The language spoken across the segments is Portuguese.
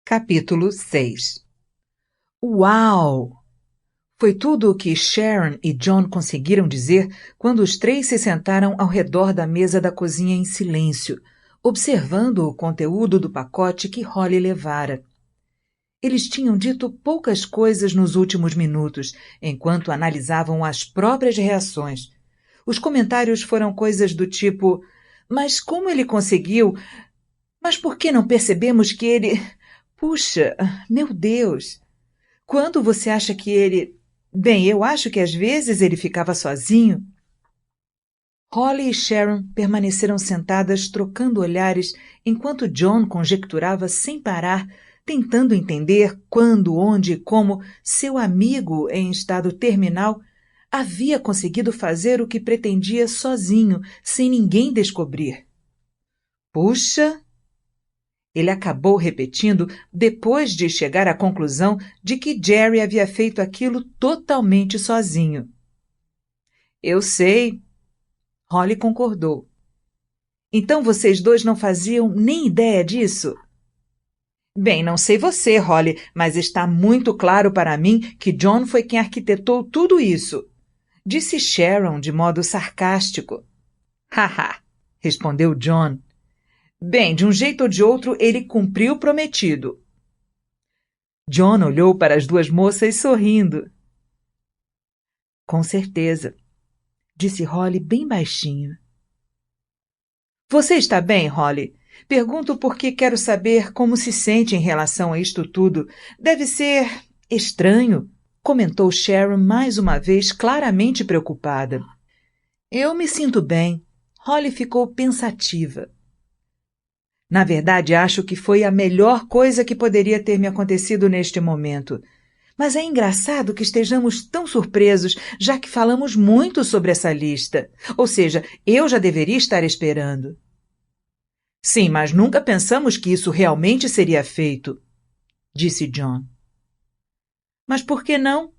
Capítulo 6. Uau! Foi tudo o que Sharon e John conseguiram dizer quando os três se sentaram ao redor da mesa da cozinha em silêncio, observando o conteúdo do pacote que Holly levara. Eles tinham dito poucas coisas nos últimos minutos, enquanto analisavam as próprias reações. Os comentários foram coisas do tipo: mas como ele conseguiu? Mas por que não percebemos que ele... Puxa, meu Deus! Quando você acha que ele... Bem, eu acho que às vezes ele ficava sozinho. Holly e Sharon permaneceram sentadas trocando olhares enquanto John conjecturava sem parar, tentando entender quando, onde e como seu amigo em estado terminal havia conseguido fazer o que pretendia sozinho, sem ninguém descobrir. Puxa! Ele acabou repetindo depois de chegar à conclusão de que Jerry havia feito aquilo totalmente sozinho. Eu sei. Holly concordou. Então vocês dois não faziam nem ideia disso? Bem, não sei você, Holly, mas está muito claro para mim que John foi quem arquitetou tudo isso, disse Sharon de modo sarcástico. Haha, respondeu John. Bem, de um jeito ou de outro, ele cumpriu o prometido. John olhou para as duas moças sorrindo. Com certeza, disse Holly bem baixinho. Você está bem, Holly? Pergunto porque quero saber como se sente em relação a isto tudo. Deve ser estranho, comentou Sharon mais uma vez, claramente preocupada. Eu me sinto bem. Holly ficou pensativa. Na verdade, acho que foi a melhor coisa que poderia ter me acontecido neste momento. Mas é engraçado que estejamos tão surpresos, já que falamos muito sobre essa lista. Ou seja, eu já deveria estar esperando. Sim, mas nunca pensamos que isso realmente seria feito, disse John. Mas por que não?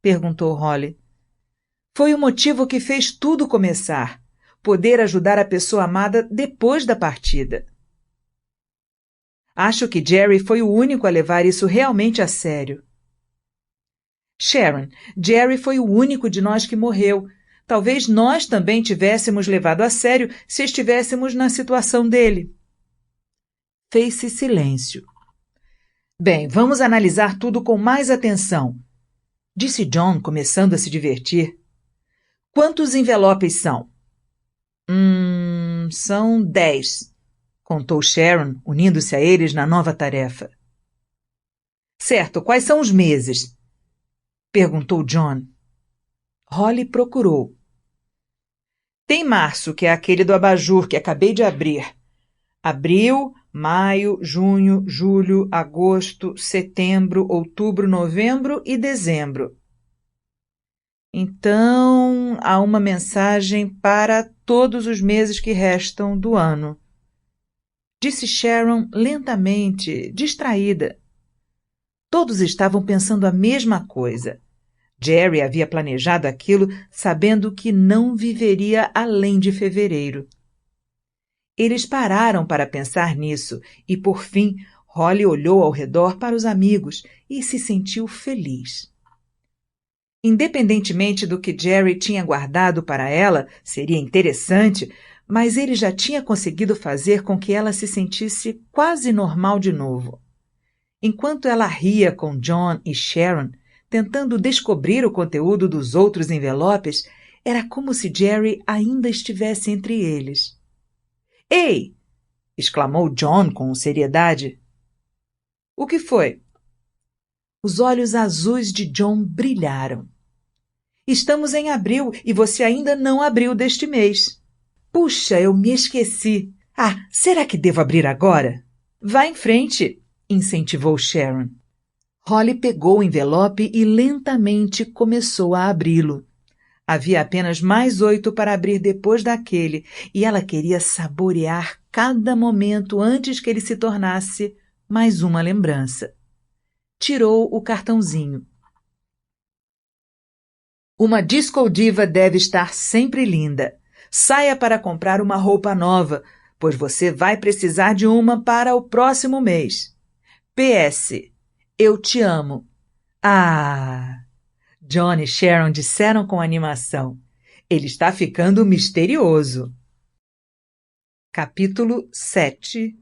Perguntou Holly. Foi o motivo que fez tudo começar. Poder ajudar a pessoa amada depois da partida. Acho que Jerry foi o único a levar isso realmente a sério. Sharon, Jerry foi o único de nós que morreu. Talvez nós também tivéssemos levado a sério se estivéssemos na situação dele. Fez-se silêncio. Bem, vamos analisar tudo com mais atenção, disse John, começando a se divertir. Quantos envelopes são? São 10. Contou Sharon, unindo-se a eles na nova tarefa. Certo, quais são os meses? Perguntou John. Holly procurou. Tem março, que é aquele do abajur que acabei de abrir. Abril, maio, junho, julho, agosto, setembro, outubro, novembro e dezembro. Então, há uma mensagem para todos os meses que restam do ano. Disse Sharon lentamente, distraída. Todos estavam pensando a mesma coisa. Jerry havia planejado aquilo sabendo que não viveria além de fevereiro. Eles pararam para pensar nisso e, por fim, Holly olhou ao redor para os amigos e se sentiu feliz. Independentemente do que Jerry tinha guardado para ela, seria interessante, mas ele já tinha conseguido fazer com que ela se sentisse quase normal de novo. Enquanto ela ria com John e Sharon, tentando descobrir o conteúdo dos outros envelopes, era como se Jerry ainda estivesse entre eles. — Ei! Exclamou John com seriedade. — O que foi? Os olhos azuis de John brilharam. — Estamos em abril e você ainda não abriu deste mês. Puxa, eu me esqueci. Ah, será que devo abrir agora? Vá em frente, incentivou Sharon. Holly pegou o envelope e lentamente começou a abri-lo. Havia apenas mais 8 para abrir depois daquele, e ela queria saborear cada momento antes que ele se tornasse mais uma lembrança. Tirou o cartãozinho. Uma disco diva deve estar sempre linda. Saia para comprar uma roupa nova, pois você vai precisar de uma para o próximo mês. PS. Eu te amo. Ah! John e Sharon disseram com animação. Ele está ficando misterioso. Capítulo 7.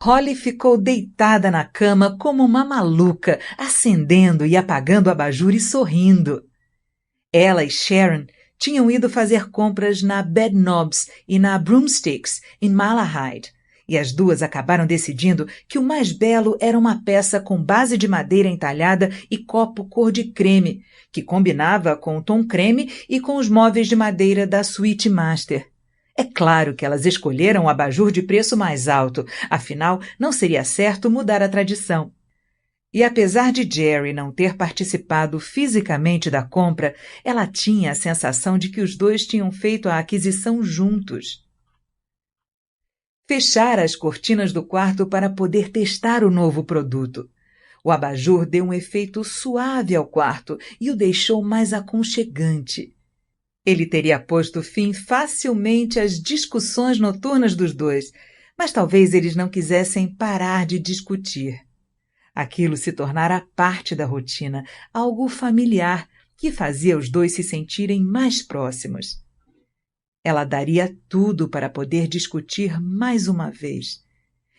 Holly ficou deitada na cama como uma maluca, acendendo e apagando o abajur e sorrindo. Ela e Sharon tinham ido fazer compras na Bedknobs e na Broomsticks, em Malahide, e as duas acabaram decidindo que o mais belo era uma peça com base de madeira entalhada e copo cor de creme, que combinava com o tom creme e com os móveis de madeira da Suite Master. É claro que elas escolheram o abajur de preço mais alto, afinal, não seria certo mudar a tradição. E apesar de Jerry não ter participado fisicamente da compra, ela tinha a sensação de que os dois tinham feito a aquisição juntos. Fechara as cortinas do quarto para poder testar o novo produto. O abajur deu um efeito suave ao quarto e o deixou mais aconchegante. Ele teria posto fim facilmente às discussões noturnas dos dois, mas talvez eles não quisessem parar de discutir. Aquilo se tornara parte da rotina, algo familiar, que fazia os dois se sentirem mais próximos. Ela daria tudo para poder discutir mais uma vez.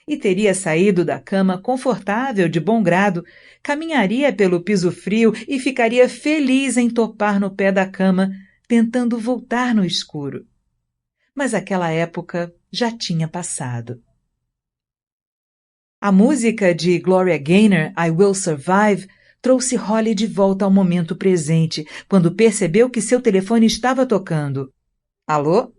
E teria saído da cama confortável, de bom grado, caminharia pelo piso frio e ficaria feliz em topar no pé da cama, tentando voltar no escuro. Mas aquela época já tinha passado. A música de Gloria Gaynor, I Will Survive, trouxe Holly de volta ao momento presente, quando percebeu que seu telefone estava tocando. Alô?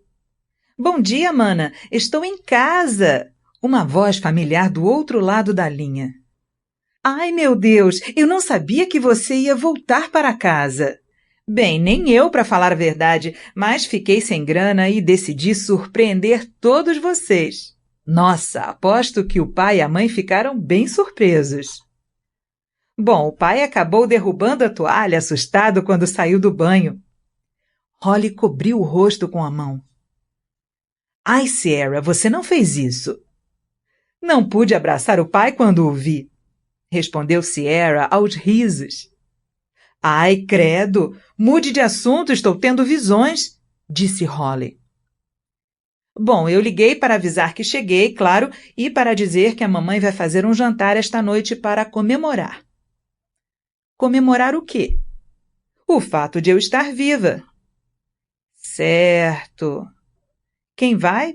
Bom dia, mana. Estou em casa. Uma voz familiar do outro lado da linha. Ai, meu Deus, eu não sabia que você ia voltar para casa. Bem, nem eu, para falar a verdade, mas fiquei sem grana e decidi surpreender todos vocês. Nossa, aposto que o pai e a mãe ficaram bem surpresos. Bom, o pai acabou derrubando a toalha, assustado quando saiu do banho. Holly cobriu o rosto com a mão. Ai, Sierra, você não fez isso. Não pude abraçar o pai quando o vi, respondeu Sierra aos risos. Ai, credo, mude de assunto, estou tendo visões, disse Holly. Bom, eu liguei para avisar que cheguei, claro, e para dizer que a mamãe vai fazer um jantar esta noite para comemorar. Comemorar o quê? O fato de eu estar viva. Certo. Quem vai?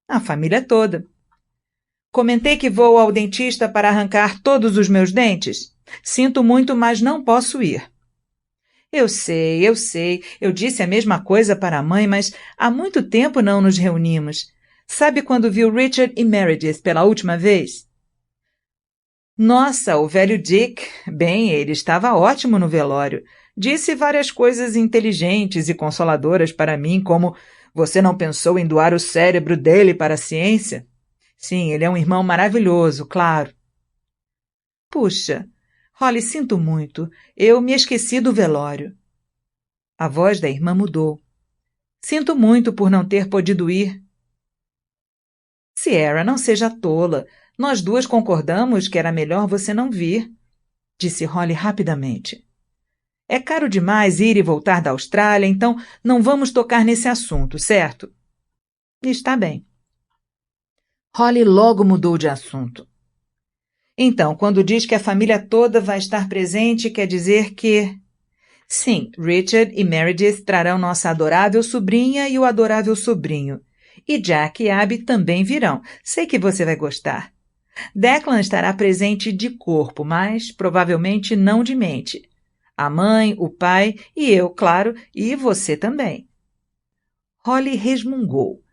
A família toda. Comentei que vou ao dentista para arrancar todos os meus dentes. Sinto muito, mas não posso ir. Eu sei. Eu disse a mesma coisa para a mãe, mas há muito tempo não nos reunimos. Sabe quando viu Richard e Meredith pela última vez? Nossa, o velho Dick. Bem, ele estava ótimo no velório. Disse várias coisas inteligentes e consoladoras para mim, como: você não pensou em doar o cérebro dele para a ciência? Sim, ele é um irmão maravilhoso, claro. Puxa, Holly, sinto muito. Eu me esqueci do velório. A voz da irmã mudou. Sinto muito por não ter podido ir. Sierra, não seja tola. Nós duas concordamos que era melhor você não vir, disse Holly rapidamente. É caro demais ir e voltar da Austrália, então não vamos tocar nesse assunto, certo? Está bem. Holly logo mudou de assunto. Então, quando diz que a família toda vai estar presente, quer dizer que... Sim, Richard e Meredith trarão nossa adorável sobrinha e o adorável sobrinho. E Jack e Abby também virão. Sei que você vai gostar. Declan estará presente de corpo, mas provavelmente não de mente. A mãe, o pai e eu, claro, e você também. Holly resmungou.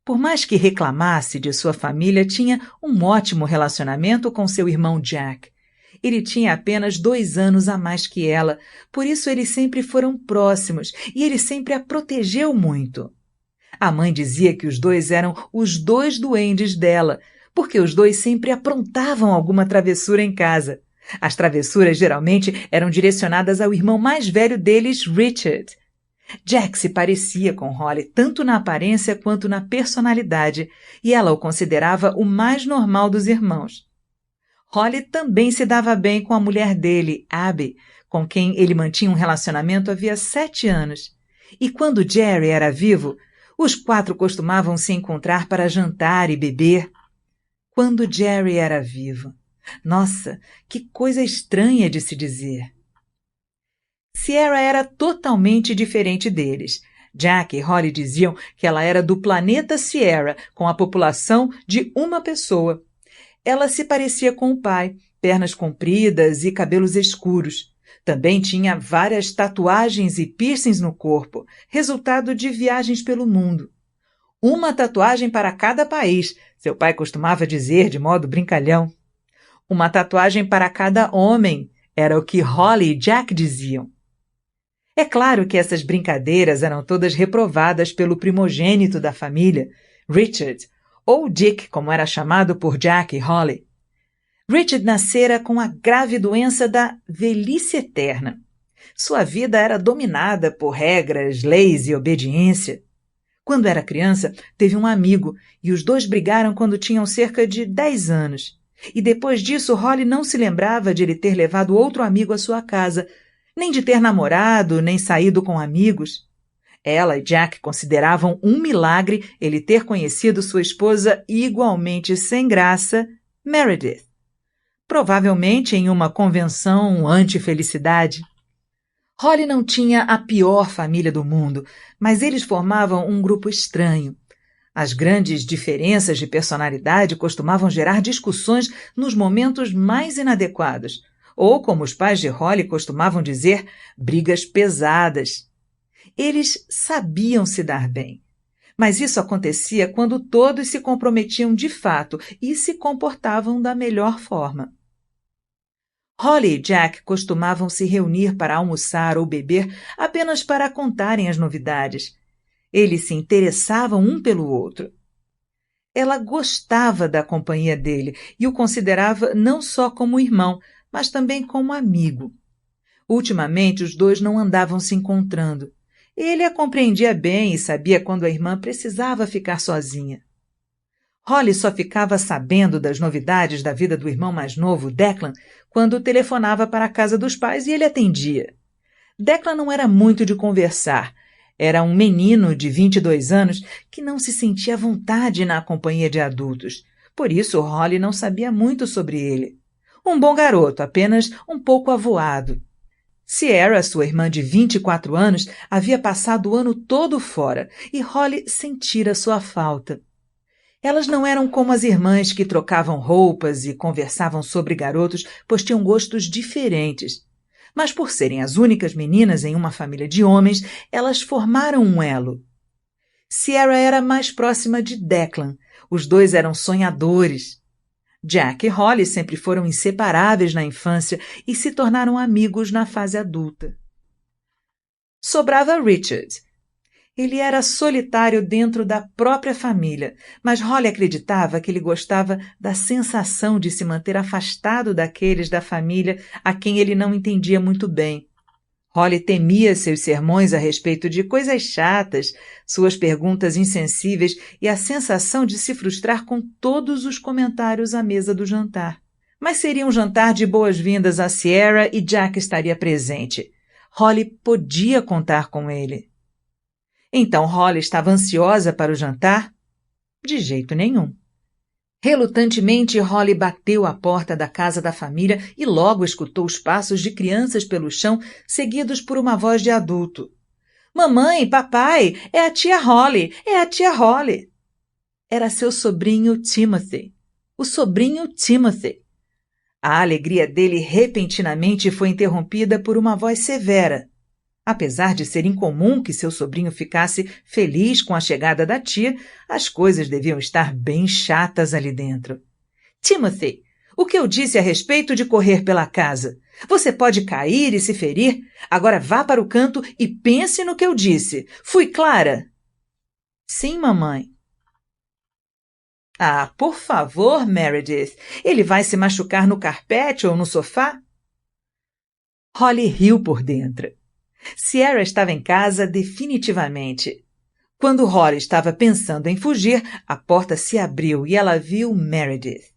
Por mais que reclamasse de sua família, tinha um ótimo relacionamento com seu irmão Jack. Ele tinha apenas 2 anos a mais que ela, por isso eles sempre foram próximos e ele sempre a protegeu muito. A mãe dizia que os dois eram os 2 duendes dela, porque os dois sempre aprontavam alguma travessura em casa. As travessuras geralmente eram direcionadas ao irmão mais velho deles, Richard. Jack se parecia com Holly tanto na aparência quanto na personalidade, e ela o considerava o mais normal dos irmãos. Holly também se dava bem com a mulher dele, Abby, com quem ele mantinha um relacionamento havia 7 anos. E quando Jerry era vivo, os 4 costumavam se encontrar para jantar e beber. Quando Jerry era vivo. Nossa, que coisa estranha de se dizer. Sierra era totalmente diferente deles. Jack e Holly diziam que ela era do planeta Sierra, com a população de uma pessoa. Ela se parecia com o pai, pernas compridas e cabelos escuros. Também tinha várias tatuagens e piercings no corpo, resultado de viagens pelo mundo. Uma tatuagem para cada país, seu pai costumava dizer de modo brincalhão. Uma tatuagem para cada homem, era o que Holly e Jack diziam. É claro que essas brincadeiras eram todas reprovadas pelo primogênito da família, Richard, ou Dick, como era chamado por Jack e Holly. Richard nascera com a grave doença da velhice eterna. Sua vida era dominada por regras, leis e obediência. Quando era criança, teve um amigo e os dois brigaram quando tinham cerca de 10 anos. E depois disso, Holly não se lembrava de ele ter levado outro amigo à sua casa, nem de ter namorado, nem saído com amigos. Ela e Jack consideravam um milagre ele ter conhecido sua esposa igualmente sem graça, Meredith. Provavelmente em uma convenção anti-felicidade. Holly não tinha a pior família do mundo, mas eles formavam um grupo estranho. As grandes diferenças de personalidade costumavam gerar discussões nos momentos mais inadequados, ou, como os pais de Holly costumavam dizer, brigas pesadas. Eles sabiam se dar bem, mas isso acontecia quando todos se comprometiam de fato e se comportavam da melhor forma. Holly e Jack costumavam se reunir para almoçar ou beber apenas para contarem as novidades. Eles se interessavam um pelo outro. Ela gostava da companhia dele e o considerava não só como irmão, mas também como amigo. Ultimamente, os dois não andavam se encontrando. Ele a compreendia bem e sabia quando a irmã precisava ficar sozinha. Holly só ficava sabendo das novidades da vida do irmão mais novo, Declan, quando telefonava para a casa dos pais e ele atendia. Declan não era muito de conversar. Era um menino de 22 anos que não se sentia à vontade na companhia de adultos. Por isso, Holly não sabia muito sobre ele. Um bom garoto, apenas um pouco avoado. Sierra, sua irmã de 24 anos, havia passado o ano todo fora e Holly sentira sua falta. Elas não eram como as irmãs que trocavam roupas e conversavam sobre garotos, pois tinham gostos diferentes. Mas por serem as únicas meninas em uma família de homens, elas formaram um elo. Sierra era mais próxima de Declan. Os dois eram sonhadores. Jack e Holly sempre foram inseparáveis na infância e se tornaram amigos na fase adulta. Sobrava Richard. Ele era solitário dentro da própria família, mas Holly acreditava que ele gostava da sensação de se manter afastado daqueles da família a quem ele não entendia muito bem. Holly temia seus sermões a respeito de coisas chatas, suas perguntas insensíveis e a sensação de se frustrar com todos os comentários à mesa do jantar. Mas seria um jantar de boas-vindas a Sierra e Jack estaria presente. Holly podia contar com ele. Então Holly estava ansiosa para o jantar? De jeito nenhum. Relutantemente, Holly bateu à porta da casa da família e logo escutou os passos de crianças pelo chão, seguidos por uma voz de adulto. Mamãe, papai, é a tia Holly, é a tia Holly. Era seu sobrinho Timothy. O sobrinho Timothy. A alegria dele repentinamente foi interrompida por uma voz severa. Apesar de ser incomum que seu sobrinho ficasse feliz com a chegada da tia, as coisas deviam estar bem chatas ali dentro. Timothy, o que eu disse a respeito de correr pela casa? Você pode cair e se ferir? Agora vá para o canto e pense no que eu disse. Fui clara? Sim, mamãe. Ah, por favor, Meredith. Ele vai se machucar no carpete ou no sofá? Holly riu por dentro. Sierra estava em casa definitivamente. Quando Holly estava pensando em fugir, a porta se abriu e ela viu Meredith.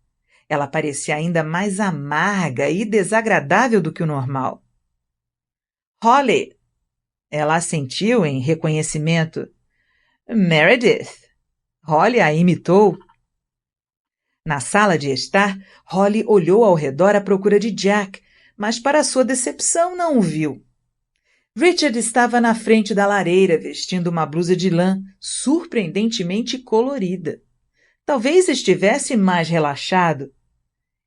Ela parecia ainda mais amarga e desagradável do que o normal. Holly! Ela assentiu em reconhecimento. Meredith! Holly a imitou. Na sala de estar, Holly olhou ao redor à procura de Jack, mas para sua decepção não o viu. Richard estava na frente da lareira, vestindo uma blusa de lã surpreendentemente colorida. Talvez estivesse mais relaxado.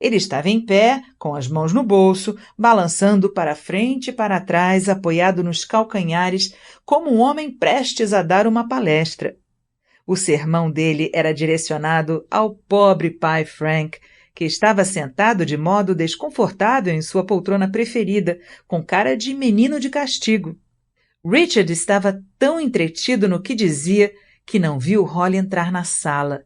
Ele estava em pé, com as mãos no bolso, balançando para frente e para trás, apoiado nos calcanhares, como um homem prestes a dar uma palestra. O sermão dele era direcionado ao pobre pai Frank, que estava sentado de modo desconfortável em sua poltrona preferida, com cara de menino de castigo. Richard estava tão entretido no que dizia que não viu Holly entrar na sala.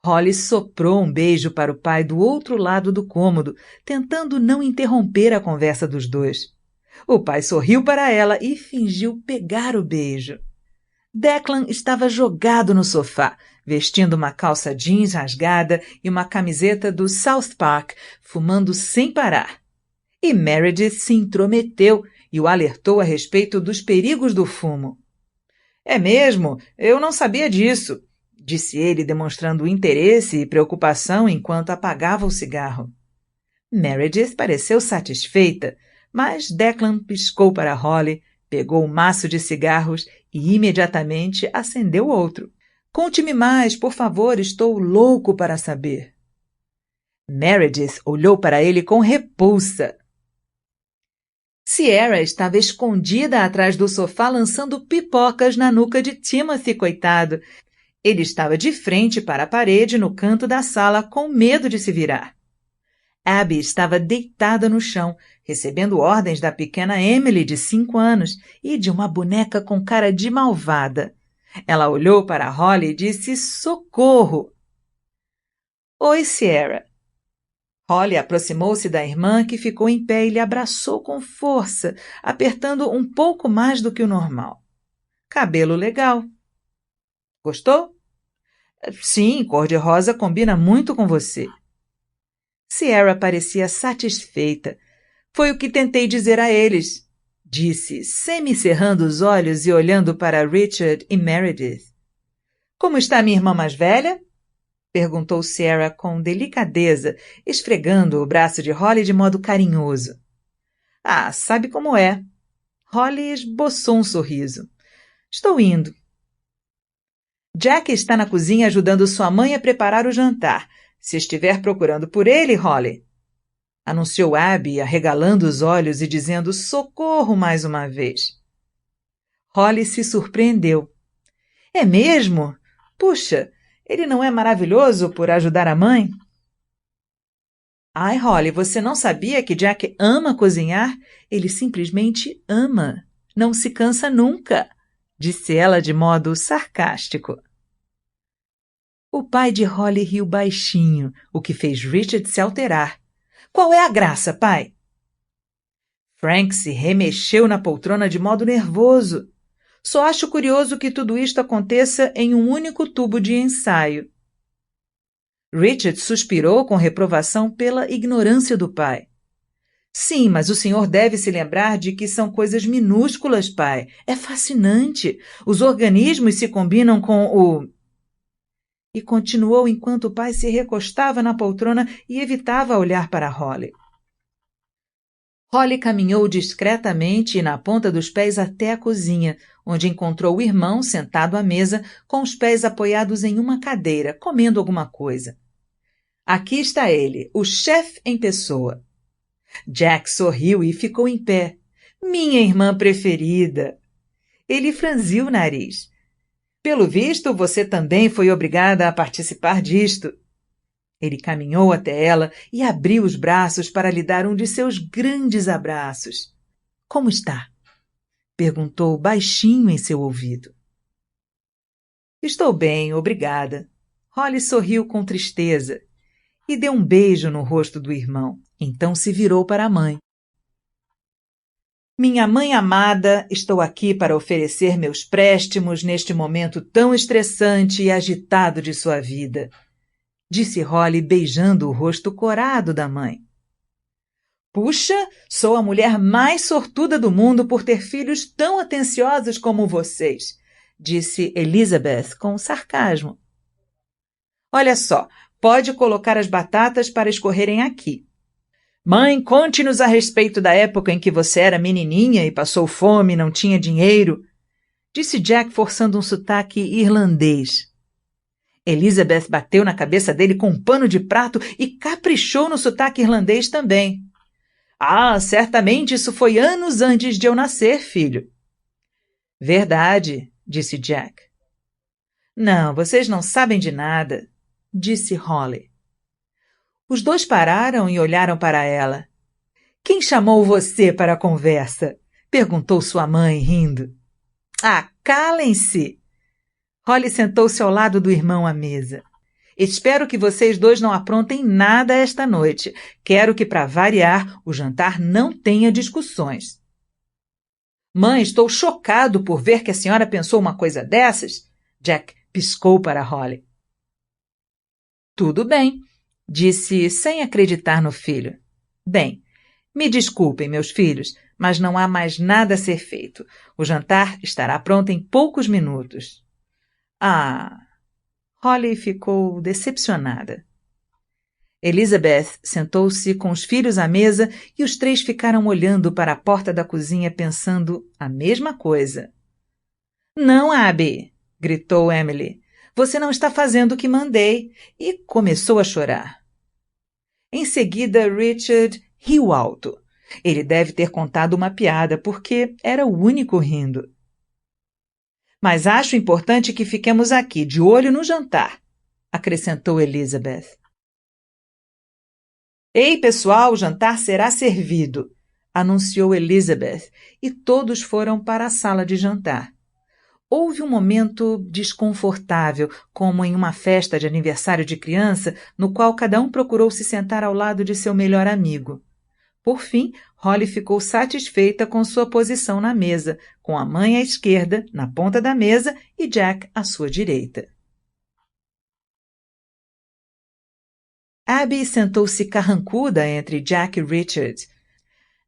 Holly soprou um beijo para o pai do outro lado do cômodo, tentando não interromper a conversa dos dois. O pai sorriu para ela e fingiu pegar o beijo. Declan estava jogado no sofá, vestindo uma calça jeans rasgada e uma camiseta do South Park, fumando sem parar. E Meredith se intrometeu e o alertou a respeito dos perigos do fumo. É mesmo? Eu não sabia disso, disse ele, demonstrando interesse e preocupação enquanto apagava o cigarro. Meredith pareceu satisfeita, mas Declan piscou para Holly, pegou um maço de cigarros e imediatamente acendeu outro. Conte-me mais, por favor, estou louco para saber. Meredith olhou para ele com repulsa. Sierra estava escondida atrás do sofá lançando pipocas na nuca de Timothy, coitado. Ele estava de frente para a parede no canto da sala com medo de se virar. Abby estava deitada no chão, recebendo ordens da pequena Emily, de 5 anos, e de uma boneca com cara de malvada. Ela olhou para Holly e disse socorro. Oi, Sierra. Holly aproximou-se da irmã, que ficou em pé e lhe abraçou com força, apertando um pouco mais do que o normal. Cabelo legal. Gostou? Sim, cor-de-rosa combina muito com você. Sierra parecia satisfeita. Foi o que tentei dizer a eles, disse, semicerrando os olhos e olhando para Richard e Meredith. Como está minha irmã mais velha? Perguntou Sierra com delicadeza, esfregando o braço de Holly de modo carinhoso. Ah, sabe como é. Holly esboçou um sorriso. Estou indo. Jack está na cozinha ajudando sua mãe a preparar o jantar. Se estiver procurando por ele, Holly, anunciou Abby, arregalando os olhos e dizendo socorro mais uma vez. Holly se surpreendeu. É mesmo? Puxa, ele não é maravilhoso por ajudar a mãe? Ai, Holly, você não sabia que Jack ama cozinhar? Ele simplesmente ama. Não se cansa nunca, disse ela de modo sarcástico. O pai de Holly riu baixinho, o que fez Richard se alterar. Qual é a graça, pai? Frank se remexeu na poltrona de modo nervoso. Só acho curioso que tudo isto aconteça em um único tubo de ensaio. Richard suspirou com reprovação pela ignorância do pai. Sim, mas o senhor deve se lembrar de que são coisas minúsculas, pai. É fascinante. Os organismos se combinam com o... E continuou enquanto o pai se recostava na poltrona e evitava olhar para Holly. Holly caminhou discretamente e na ponta dos pés até a cozinha, onde encontrou o irmão sentado à mesa, com os pés apoiados em uma cadeira, comendo alguma coisa. Aqui está ele, o chefe em pessoa. Jack sorriu e ficou em pé. Minha irmã preferida! Ele franziu o nariz. Pelo visto, você também foi obrigada a participar disto. Ele caminhou até ela e abriu os braços para lhe dar um de seus grandes abraços. Como está? Perguntou baixinho em seu ouvido. Estou bem, obrigada. Holly sorriu com tristeza e deu um beijo no rosto do irmão. Então se virou para a mãe. Minha mãe amada, estou aqui para oferecer meus préstimos neste momento tão estressante e agitado de sua vida. disse Holly, beijando o rosto corado da mãe. Puxa, sou a mulher mais sortuda do mundo por ter filhos tão atenciosos como vocês, disse Elizabeth com sarcasmo. Olha só, pode colocar as batatas para escorrerem aqui. Mãe, conte-nos a respeito da época em que você era menininha e passou fome e não tinha dinheiro, disse Jack forçando um sotaque irlandês. Elizabeth bateu na cabeça dele com um pano de prato e caprichou no sotaque irlandês também. Ah, certamente isso foi anos antes de eu nascer, filho. Verdade, disse Jack. Não, vocês não sabem de nada, disse Holly. Os dois pararam e olharam para ela. Quem chamou você para a conversa? Perguntou sua mãe, rindo. Ah, calem-se! Holly sentou-se ao lado do irmão à mesa. Espero que vocês dois não aprontem nada esta noite. Quero que, para variar, o jantar não tenha discussões. Mãe, estou chocado por ver que a senhora pensou uma coisa dessas. Jack piscou para Holly. Tudo bem, disse sem acreditar no filho. Bem, me desculpem, meus filhos, mas não há mais nada a ser feito. O jantar estará pronto em poucos minutos. Ah... Holly ficou decepcionada. Elizabeth sentou-se com os filhos à mesa e os três ficaram olhando para a porta da cozinha pensando a mesma coisa. Não, Abby! Gritou Emily. Você não está fazendo o que mandei. E começou a chorar. Em seguida, Richard riu alto. Ele deve ter contado uma piada, porque era o único rindo. Mas acho importante que fiquemos aqui, de olho no jantar, acrescentou Elizabeth. Ei, pessoal, o jantar será servido, anunciou Elizabeth, e todos foram para a sala de jantar. Houve um momento desconfortável, como em uma festa de aniversário de criança, no qual cada um procurou se sentar ao lado de seu melhor amigo. Por fim, Holly ficou satisfeita com sua posição na mesa, com a mãe à esquerda, na ponta da mesa, e Jack à sua direita. Abby sentou-se carrancuda entre Jack e Richard.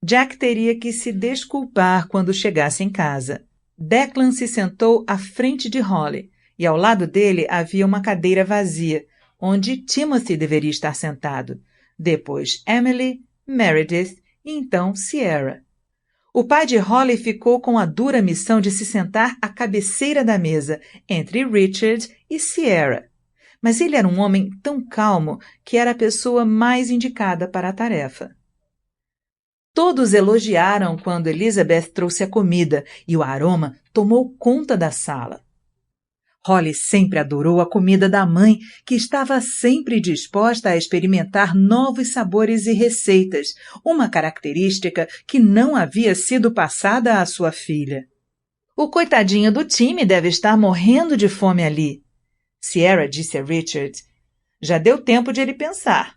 Jack teria que se desculpar quando chegasse em casa. Declan se sentou à frente de Holly, e ao lado dele havia uma cadeira vazia, onde Timothy deveria estar sentado. Depois Emily, Meredith e então Sierra. O pai de Holly ficou com a dura missão de se sentar à cabeceira da mesa, entre Richard e Sierra. Mas ele era um homem tão calmo que era a pessoa mais indicada para a tarefa. Todos elogiaram quando Elizabeth trouxe a comida e o aroma tomou conta da sala. Holly sempre adorou a comida da mãe, que estava sempre disposta a experimentar novos sabores e receitas, uma característica que não havia sido passada à sua filha. O coitadinho do time deve estar morrendo de fome ali, Sierra disse a Richard. Já deu tempo de ele pensar.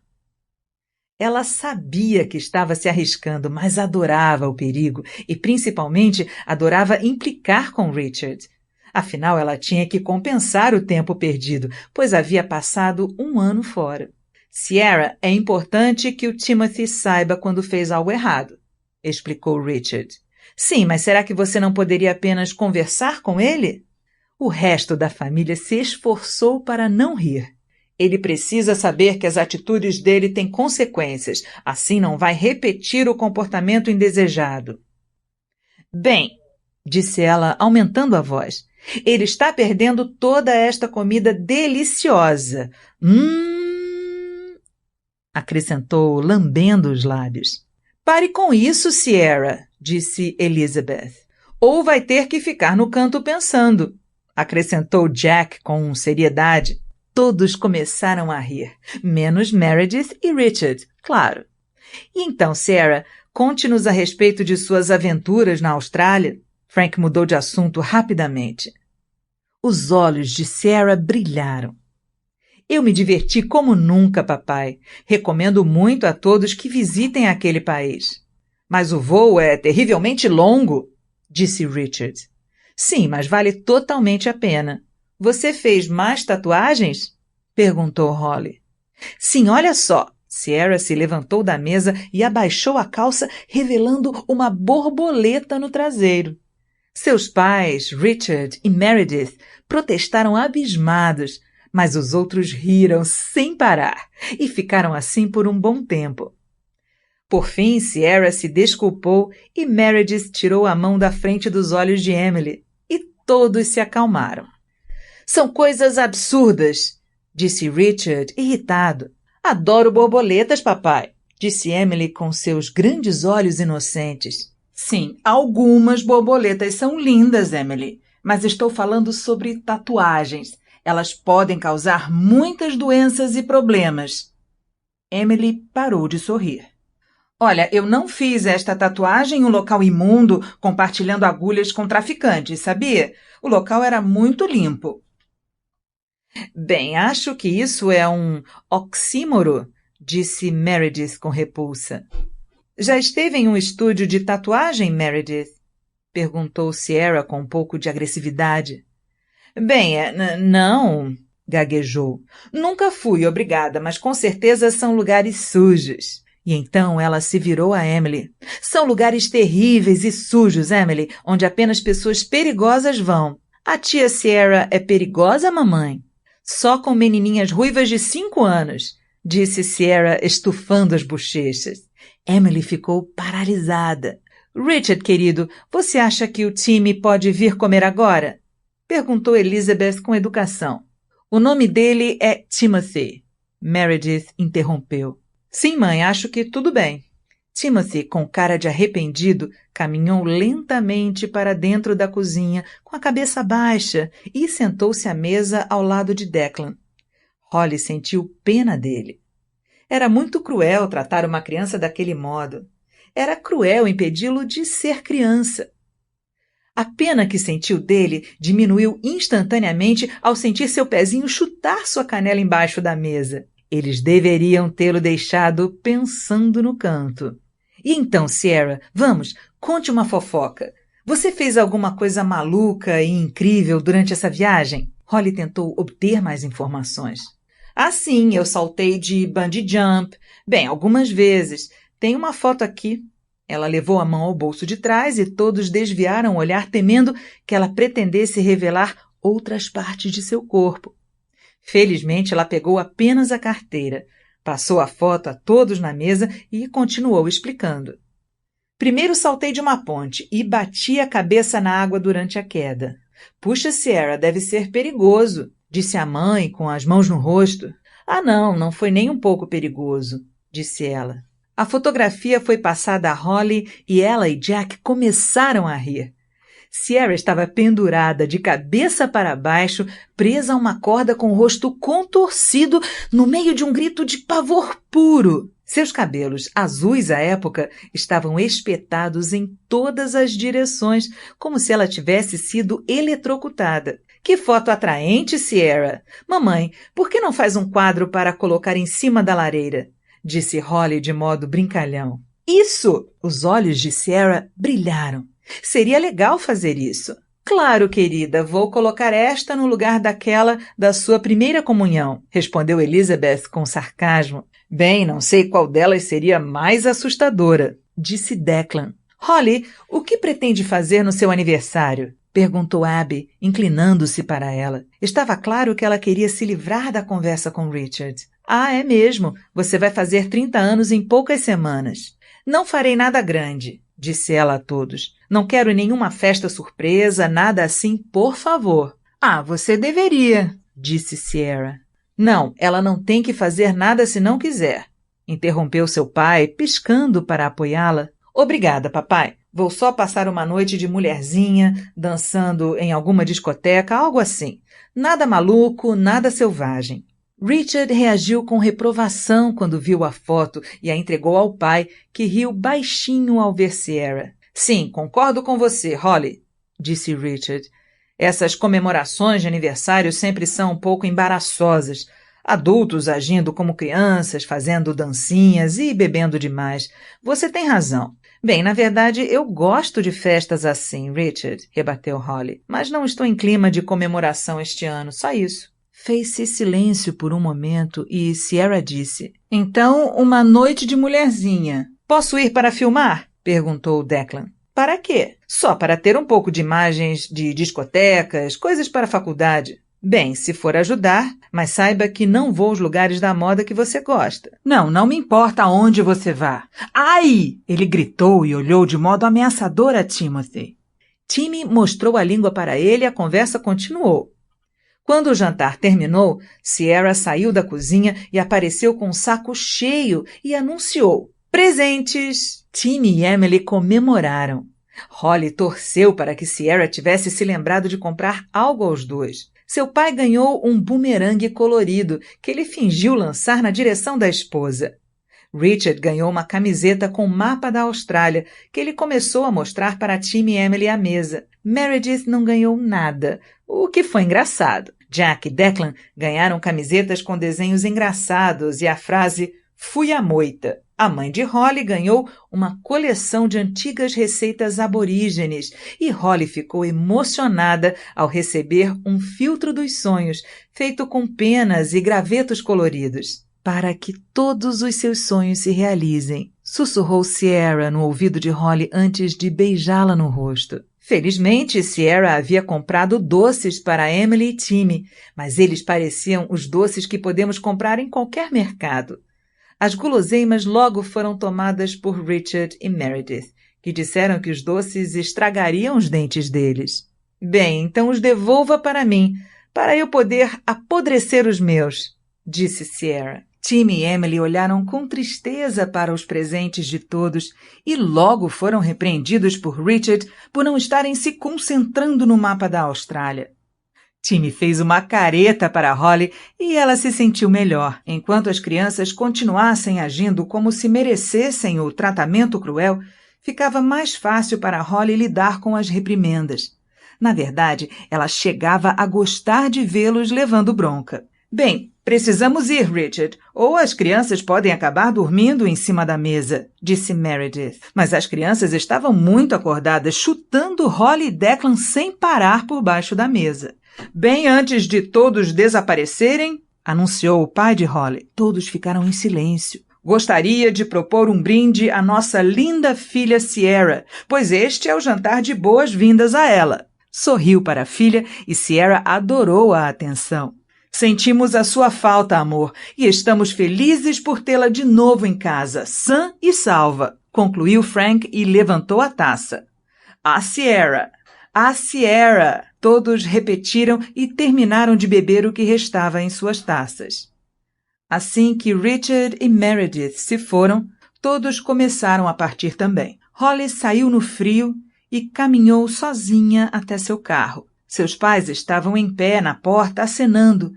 Ela sabia que estava se arriscando, mas adorava o perigo e, principalmente, adorava implicar com Richard. Afinal, ela tinha que compensar o tempo perdido, pois havia passado um ano fora. Sierra, é importante que o Timothy saiba quando fez algo errado, explicou Richard. Sim, mas será que você não poderia apenas conversar com ele? O resto da família se esforçou para não rir. Ele precisa saber que as atitudes dele têm consequências, assim não vai repetir o comportamento indesejado. Bem, disse ela, aumentando a voz, ele está perdendo toda esta comida deliciosa. Acrescentou, lambendo os lábios. Pare com isso, Sierra, disse Elizabeth. Ou vai ter que ficar no canto pensando, acrescentou Jack com seriedade. Todos começaram a rir, menos Meredith e Richard, claro. E então, Sarah, conte-nos a respeito de suas aventuras na Austrália. Frank mudou de assunto rapidamente. Os olhos de Sarah brilharam. Eu me diverti como nunca, papai. Recomendo muito a todos que visitem aquele país. Mas o voo é terrivelmente longo, disse Richard. Sim, mas vale totalmente a pena. Você fez mais tatuagens? Perguntou Holly. Sim, olha só. Sierra se levantou da mesa e abaixou a calça, revelando uma borboleta no traseiro. Seus pais, Richard e Meredith, protestaram abismados, mas os outros riram sem parar e ficaram assim por um bom tempo. Por fim, Sierra se desculpou e Meredith tirou a mão da frente dos olhos de Emily e todos se acalmaram. São coisas absurdas, disse Richard, irritado. Adoro borboletas, papai, disse Emily com seus grandes olhos inocentes. Sim, algumas borboletas são lindas, Emily, mas estou falando sobre tatuagens. Elas podem causar muitas doenças e problemas. Emily parou de sorrir. Olha, eu não fiz esta tatuagem em um local imundo, compartilhando agulhas com traficantes, sabia? O local era muito limpo. Bem, acho que isso é um oxímoro, disse Meredith com repulsa. Já esteve em um estúdio de tatuagem, Meredith? Perguntou Sierra com um pouco de agressividade. Bem, não, gaguejou. Nunca fui, obrigada, mas com certeza são lugares sujos. E então ela se virou a Emily. São lugares terríveis e sujos, Emily, onde apenas pessoas perigosas vão. A tia Sierra é perigosa, mamãe? Só com menininhas ruivas de 5 anos, disse Sierra, estufando as bochechas. Emily ficou paralisada. Richard, querido, você acha que o time pode vir comer agora? Perguntou Elizabeth com educação. O nome dele é Timothy. Meredith interrompeu. Sim, mãe, acho que tudo bem. Timothy, com cara de arrependido, caminhou lentamente para dentro da cozinha, com a cabeça baixa, e sentou-se à mesa ao lado de Declan. Holly sentiu pena dele. Era muito cruel tratar uma criança daquele modo. Era cruel impedi-lo de ser criança. A pena que sentiu dele diminuiu instantaneamente ao sentir seu pezinho chutar sua canela embaixo da mesa. Eles deveriam tê-lo deixado pensando no canto. E então, Sierra, vamos, conte uma fofoca. Você fez alguma coisa maluca e incrível durante essa viagem? Holly tentou obter mais informações. Ah, sim, eu saltei de bungee jump. Bem, algumas vezes. Tem uma foto aqui. Ela levou a mão ao bolso de trás e todos desviaram o olhar temendo que ela pretendesse revelar outras partes de seu corpo. Felizmente, ela pegou apenas a carteira, passou a foto a todos na mesa e continuou explicando. Primeiro saltei de uma ponte e bati a cabeça na água durante a queda. Puxa, Sierra, deve ser perigoso, disse a mãe com as mãos no rosto. Ah, não foi nem um pouco perigoso, disse ela. A fotografia foi passada a Holly e ela e Jack começaram a rir. Sierra estava pendurada de cabeça para baixo, presa a uma corda com o rosto contorcido no meio de um grito de pavor puro. Seus cabelos, azuis à época, estavam espetados em todas as direções, como se ela tivesse sido eletrocutada. Que foto atraente, Sierra! Mamãe, por que não faz um quadro para colocar em cima da lareira? Disse Holly de modo brincalhão. Isso! Os olhos de Sierra brilharam. Seria legal fazer isso. Claro, querida, vou colocar esta no lugar daquela da sua primeira comunhão, respondeu Elizabeth com sarcasmo. Bem, não sei qual delas seria mais assustadora, disse Declan. Holly, o que pretende fazer no seu aniversário? Perguntou Abby, inclinando-se para ela. Estava claro que ela queria se livrar da conversa com Richard. Ah, é mesmo. Você vai fazer 30 anos em poucas semanas. Não farei nada grande, disse ela a todos. Não quero nenhuma festa surpresa, nada assim, por favor. Ah, você deveria, disse Sierra. Não, ela não tem que fazer nada se não quiser, interrompeu seu pai, piscando para apoiá-la. Obrigada, papai. Vou só passar uma noite de mulherzinha, dançando em alguma discoteca, algo assim. Nada maluco, nada selvagem. Richard reagiu com reprovação quando viu a foto e a entregou ao pai, que riu baixinho ao ver Sierra. Sim, concordo com você, Holly, disse Richard. Essas comemorações de aniversário sempre são um pouco embaraçosas. Adultos agindo como crianças, fazendo dancinhas e bebendo demais. Você tem razão. Bem, na verdade, eu gosto de festas assim, Richard, rebateu Holly. Mas não estou em clima de comemoração este ano, só isso. Fez-se silêncio por um momento e Sierra disse: Então, uma noite de mulherzinha. Posso ir para filmar? Perguntou Declan. Para quê? Só para ter um pouco de imagens de discotecas, coisas para a faculdade. Bem, se for ajudar, mas saiba que não vou aos lugares da moda que você gosta. Não me importa aonde você vá. Ai! Ele gritou e olhou de modo ameaçador a Timothy. Timmy mostrou a língua para ele e a conversa continuou. Quando o jantar terminou, Sierra saiu da cozinha e apareceu com um saco cheio e anunciou: presentes! Timmy e Emily comemoraram. Holly torceu para que Sierra tivesse se lembrado de comprar algo aos dois. Seu pai ganhou um bumerangue colorido que ele fingiu lançar na direção da esposa. Richard ganhou uma camiseta com o mapa da Austrália, que ele começou a mostrar para Timmy e Emily à mesa. Meredith não ganhou nada, o que foi engraçado. Jack e Declan ganharam camisetas com desenhos engraçados e a frase "Fui à moita". A mãe de Holly ganhou uma coleção de antigas receitas aborígenes e Holly ficou emocionada ao receber um filtro dos sonhos, feito com penas e gravetos coloridos. Para que todos os seus sonhos se realizem, sussurrou Sierra no ouvido de Holly antes de beijá-la no rosto. Felizmente, Sierra havia comprado doces para Emily e Timmy, mas eles pareciam os doces que podemos comprar em qualquer mercado. As guloseimas logo foram tomadas por Richard e Meredith, que disseram que os doces estragariam os dentes deles. Bem, então os devolva para mim, para eu poder apodrecer os meus, disse Sierra. Timmy e Emily olharam com tristeza para os presentes de todos e logo foram repreendidos por Richard por não estarem se concentrando no mapa da Austrália. Timmy fez uma careta para Holly e ela se sentiu melhor, enquanto as crianças continuassem agindo como se merecessem o tratamento cruel, ficava mais fácil para Holly lidar com as reprimendas. Na verdade, ela chegava a gostar de vê-los levando bronca. Bem, precisamos ir, Richard, ou as crianças podem acabar dormindo em cima da mesa, disse Meredith. Mas as crianças estavam muito acordadas, chutando Holly e Declan sem parar por baixo da mesa. Bem antes de todos desaparecerem, anunciou o pai de Holly. Todos ficaram em silêncio. Gostaria de propor um brinde à nossa linda filha Sierra, pois este é o jantar de boas-vindas a ela. Sorriu para a filha e Sierra adorou a atenção. Sentimos a sua falta, amor, e estamos felizes por tê-la de novo em casa, sã e salva, concluiu Frank e levantou a taça. A Sierra! A Sierra! Todos repetiram e terminaram de beber o que restava em suas taças. Assim que Richard e Meredith se foram, todos começaram a partir também. Holly saiu no frio e caminhou sozinha até seu carro. Seus pais estavam em pé na porta acenando,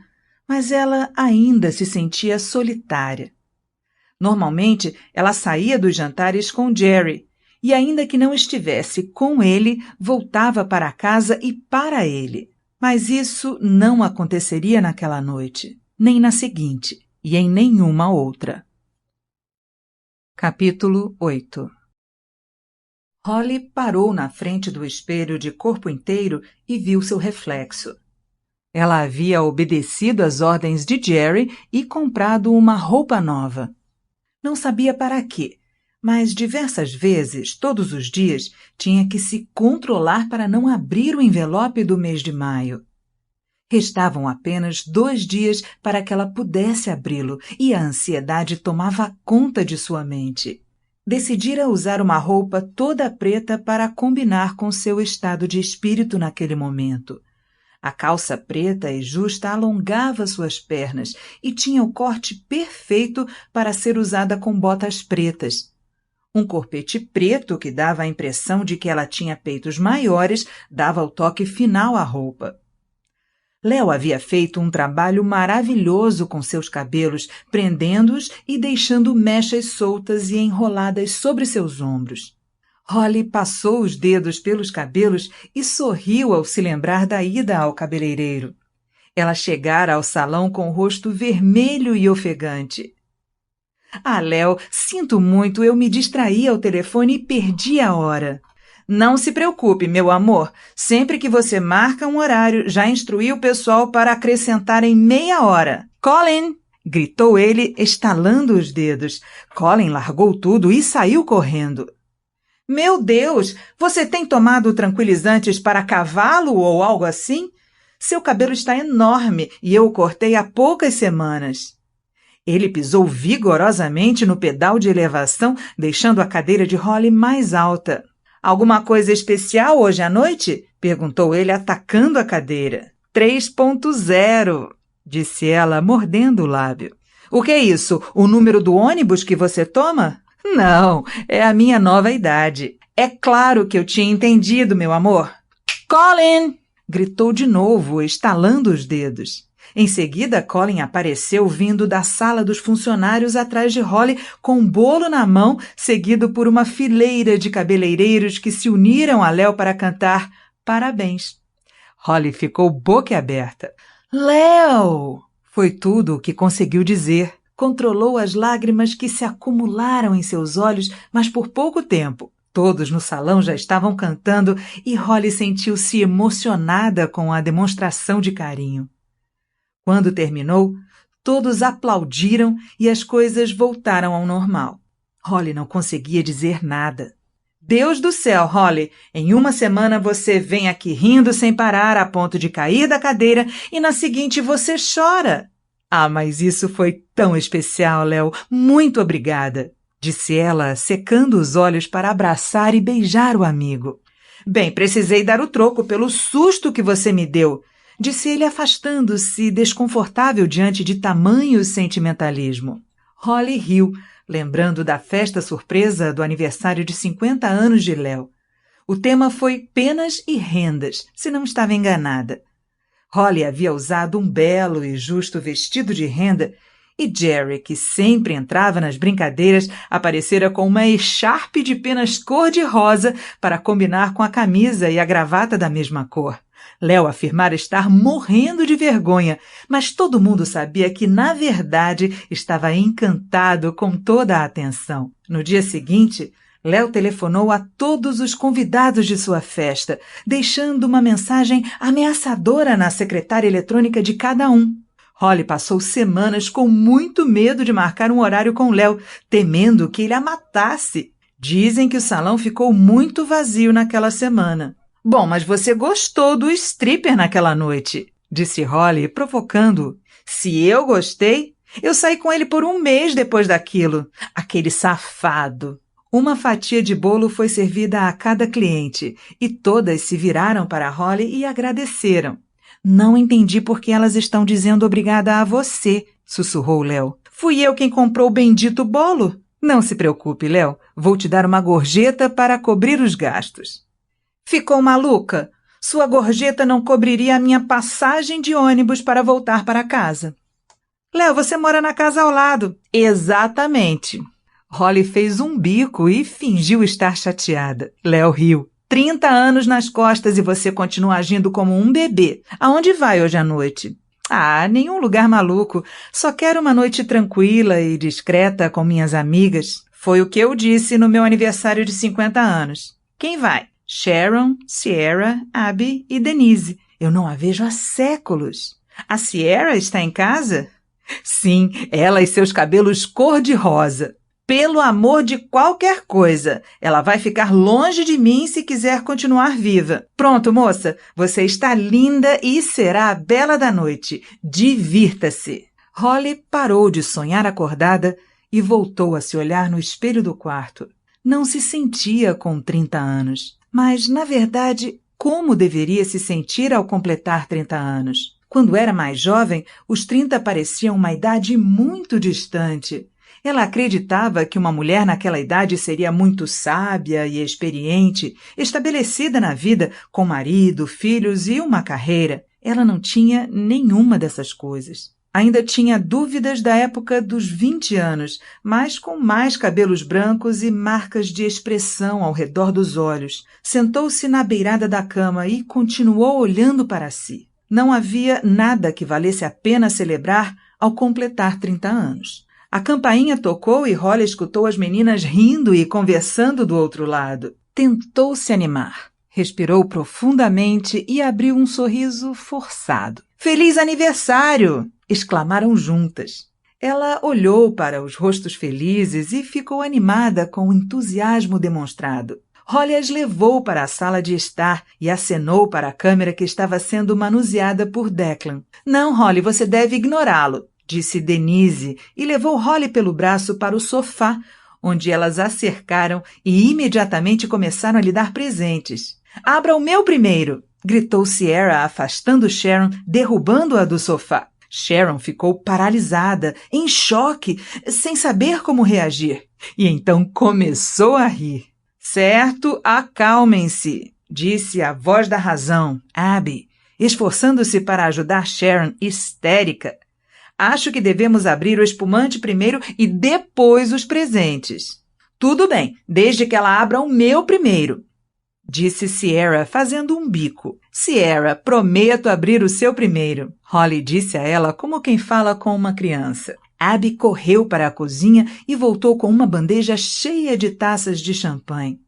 mas ela ainda se sentia solitária. Normalmente, ela saía dos jantares com Jerry, e ainda que não estivesse com ele, voltava para casa e para ele. Mas isso não aconteceria naquela noite, nem na seguinte, e em nenhuma outra. Capítulo 8. Holly parou na frente do espelho de corpo inteiro e viu seu reflexo. Ela havia obedecido às ordens de Jerry e comprado uma roupa nova. Não sabia para quê, mas diversas vezes, todos os dias, tinha que se controlar para não abrir o envelope do mês de maio. Restavam apenas 2 dias para que ela pudesse abri-lo e a ansiedade tomava conta de sua mente. Decidira usar uma roupa toda preta para combinar com seu estado de espírito naquele momento. A calça preta e justa alongava suas pernas e tinha o corte perfeito para ser usada com botas pretas. Um corpete preto que dava a impressão de que ela tinha peitos maiores dava o toque final à roupa. Léo havia feito um trabalho maravilhoso com seus cabelos, prendendo-os e deixando mechas soltas e enroladas sobre seus ombros. Holly passou os dedos pelos cabelos e sorriu ao se lembrar da ida ao cabeleireiro. Ela chegara ao salão com o rosto vermelho e ofegante. Léo, sinto muito, eu me distraí ao telefone e perdi a hora. Não se preocupe, meu amor. Sempre que você marca um horário, já instruí o pessoal para acrescentar em meia hora. Colin! Gritou ele, estalando os dedos. Colin largou tudo e saiu correndo. Meu Deus! Você tem tomado tranquilizantes para cavalo ou algo assim? Seu cabelo está enorme e eu o cortei há poucas semanas. Ele pisou vigorosamente no pedal de elevação, deixando a cadeira de Holly mais alta. Alguma coisa especial hoje à noite? Perguntou ele, atacando a cadeira. 3.0, disse ela, mordendo o lábio. O que é isso? O número do ônibus que você toma? Não, é a minha nova idade. É claro que eu tinha entendido, meu amor. Colin! Gritou de novo, estalando os dedos. Em seguida, Colin apareceu vindo da sala dos funcionários atrás de Holly com um bolo na mão, seguido por uma fileira de cabeleireiros que se uniram a Léo para cantar parabéns. Holly ficou boquiaberta. Léo! Foi tudo o que conseguiu dizer. Controlou as lágrimas que se acumularam em seus olhos, mas por pouco tempo. Todos no salão já estavam cantando e Holly sentiu-se emocionada com a demonstração de carinho. Quando terminou, todos aplaudiram e as coisas voltaram ao normal. Holly não conseguia dizer nada. Deus do céu, Holly! Em uma semana você vem aqui rindo sem parar a ponto de cair da cadeira e na seguinte você chora. Ah, mas isso foi tão especial, Léo. Muito obrigada, disse ela, secando os olhos para abraçar e beijar o amigo. Bem, precisei dar o troco pelo susto que você me deu, disse ele, afastando-se, desconfortável diante de tamanho sentimentalismo. Holly riu, lembrando da festa surpresa do aniversário de 50 anos de Léo. O tema foi penas e rendas, se não estava enganada. Holly havia usado um belo e justo vestido de renda e Jerry, que sempre entrava nas brincadeiras, aparecera com uma echarpe de penas cor-de-rosa para combinar com a camisa e a gravata da mesma cor. Léo afirmara estar morrendo de vergonha, mas todo mundo sabia que, na verdade, estava encantado com toda a atenção. No dia seguinte, Léo telefonou a todos os convidados de sua festa, deixando uma mensagem ameaçadora na secretária eletrônica de cada um. Holly passou semanas com muito medo de marcar um horário com Léo, temendo que ele a matasse. Dizem que o salão ficou muito vazio naquela semana. Bom, mas você gostou do stripper naquela noite, disse Holly, provocando-o. Se eu gostei, eu saí com ele por um mês depois daquilo. Aquele safado. Uma fatia de bolo foi servida a cada cliente e todas se viraram para Holly e agradeceram. Não entendi por que elas estão dizendo obrigada a você, sussurrou Léo. Fui eu quem comprou o bendito bolo. Não se preocupe, Léo. Vou te dar uma gorjeta para cobrir os gastos. Ficou maluca? Sua gorjeta não cobriria a minha passagem de ônibus para voltar para casa. Léo, você mora na casa ao lado. Exatamente. Holly fez um bico e fingiu estar chateada. Léo riu. 30 anos nas costas e você continua agindo como um bebê. Aonde vai hoje à noite? Ah, nenhum lugar maluco. Só quero uma noite tranquila e discreta com minhas amigas. Foi o que eu disse no meu aniversário de 50 anos. Quem vai? Sharon, Sierra, Abby e Denise. Eu não a vejo há séculos. A Sierra está em casa? Sim, ela e seus cabelos cor-de-rosa. Pelo amor de qualquer coisa, ela vai ficar longe de mim se quiser continuar viva. Pronto, moça, você está linda e será a bela da noite. Divirta-se. Holly parou de sonhar acordada e voltou a se olhar no espelho do quarto. Não se sentia com 30 anos, mas, na verdade, como deveria se sentir ao completar 30 anos? Quando era mais jovem, os 30 pareciam uma idade muito distante. Ela acreditava que uma mulher naquela idade seria muito sábia e experiente, estabelecida na vida, com marido, filhos e uma carreira. Ela não tinha nenhuma dessas coisas. Ainda tinha dúvidas da época dos 20 anos, mas com mais cabelos brancos e marcas de expressão ao redor dos olhos. Sentou-se na beirada da cama e continuou olhando para si. Não havia nada que valesse a pena celebrar ao completar 30 anos. A campainha tocou e Holly escutou as meninas rindo e conversando do outro lado. tentou se animar. Respirou profundamente e abriu um sorriso forçado. "Feliz aniversário!" exclamaram juntas. Ela olhou para os rostos felizes e ficou animada com o entusiasmo demonstrado. Holly as levou para a sala de estar e acenou para a câmera que estava sendo manuseada por Declan. "Não, Holly, você deve ignorá-lo", disse Denise e levou Holly pelo braço para o sofá, onde elas a cercaram e imediatamente começaram a lhe dar presentes. "Abra o meu primeiro!" gritou Sierra, afastando Sharon, derrubando-a do sofá. Sharon ficou paralisada, em choque, sem saber como reagir. E então começou a rir. "Certo, acalmem-se", disse a voz da razão, Abby, esforçando-se para ajudar Sharon, histérica. "Acho que devemos abrir o espumante primeiro e depois os presentes." "Tudo bem, desde que ela abra o meu primeiro", disse Sierra, fazendo um bico. "Sierra, prometo abrir o seu primeiro", Holly disse a ela como quem fala com uma criança. Abby correu para a cozinha e voltou com uma bandeja cheia de taças de champanhe.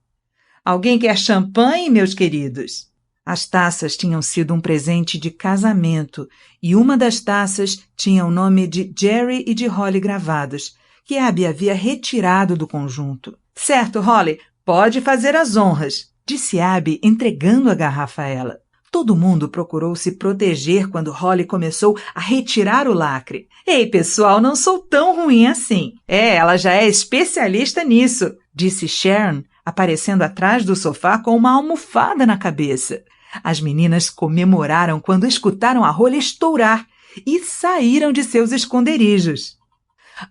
"Alguém quer champanhe, meus queridos?" As taças tinham sido um presente de casamento e uma das taças tinha o nome de Jerry e de Holly gravados, que Abby havia retirado do conjunto. "Certo, Holly, pode fazer as honras", disse Abby, entregando a garrafa a ela. Todo mundo procurou se proteger quando Holly começou a retirar o lacre. "Ei, pessoal, não sou tão ruim assim." Ela já é especialista nisso", disse Sharon, aparecendo atrás do sofá com uma almofada na cabeça. As meninas comemoraram quando escutaram a rolha estourar e saíram de seus esconderijos.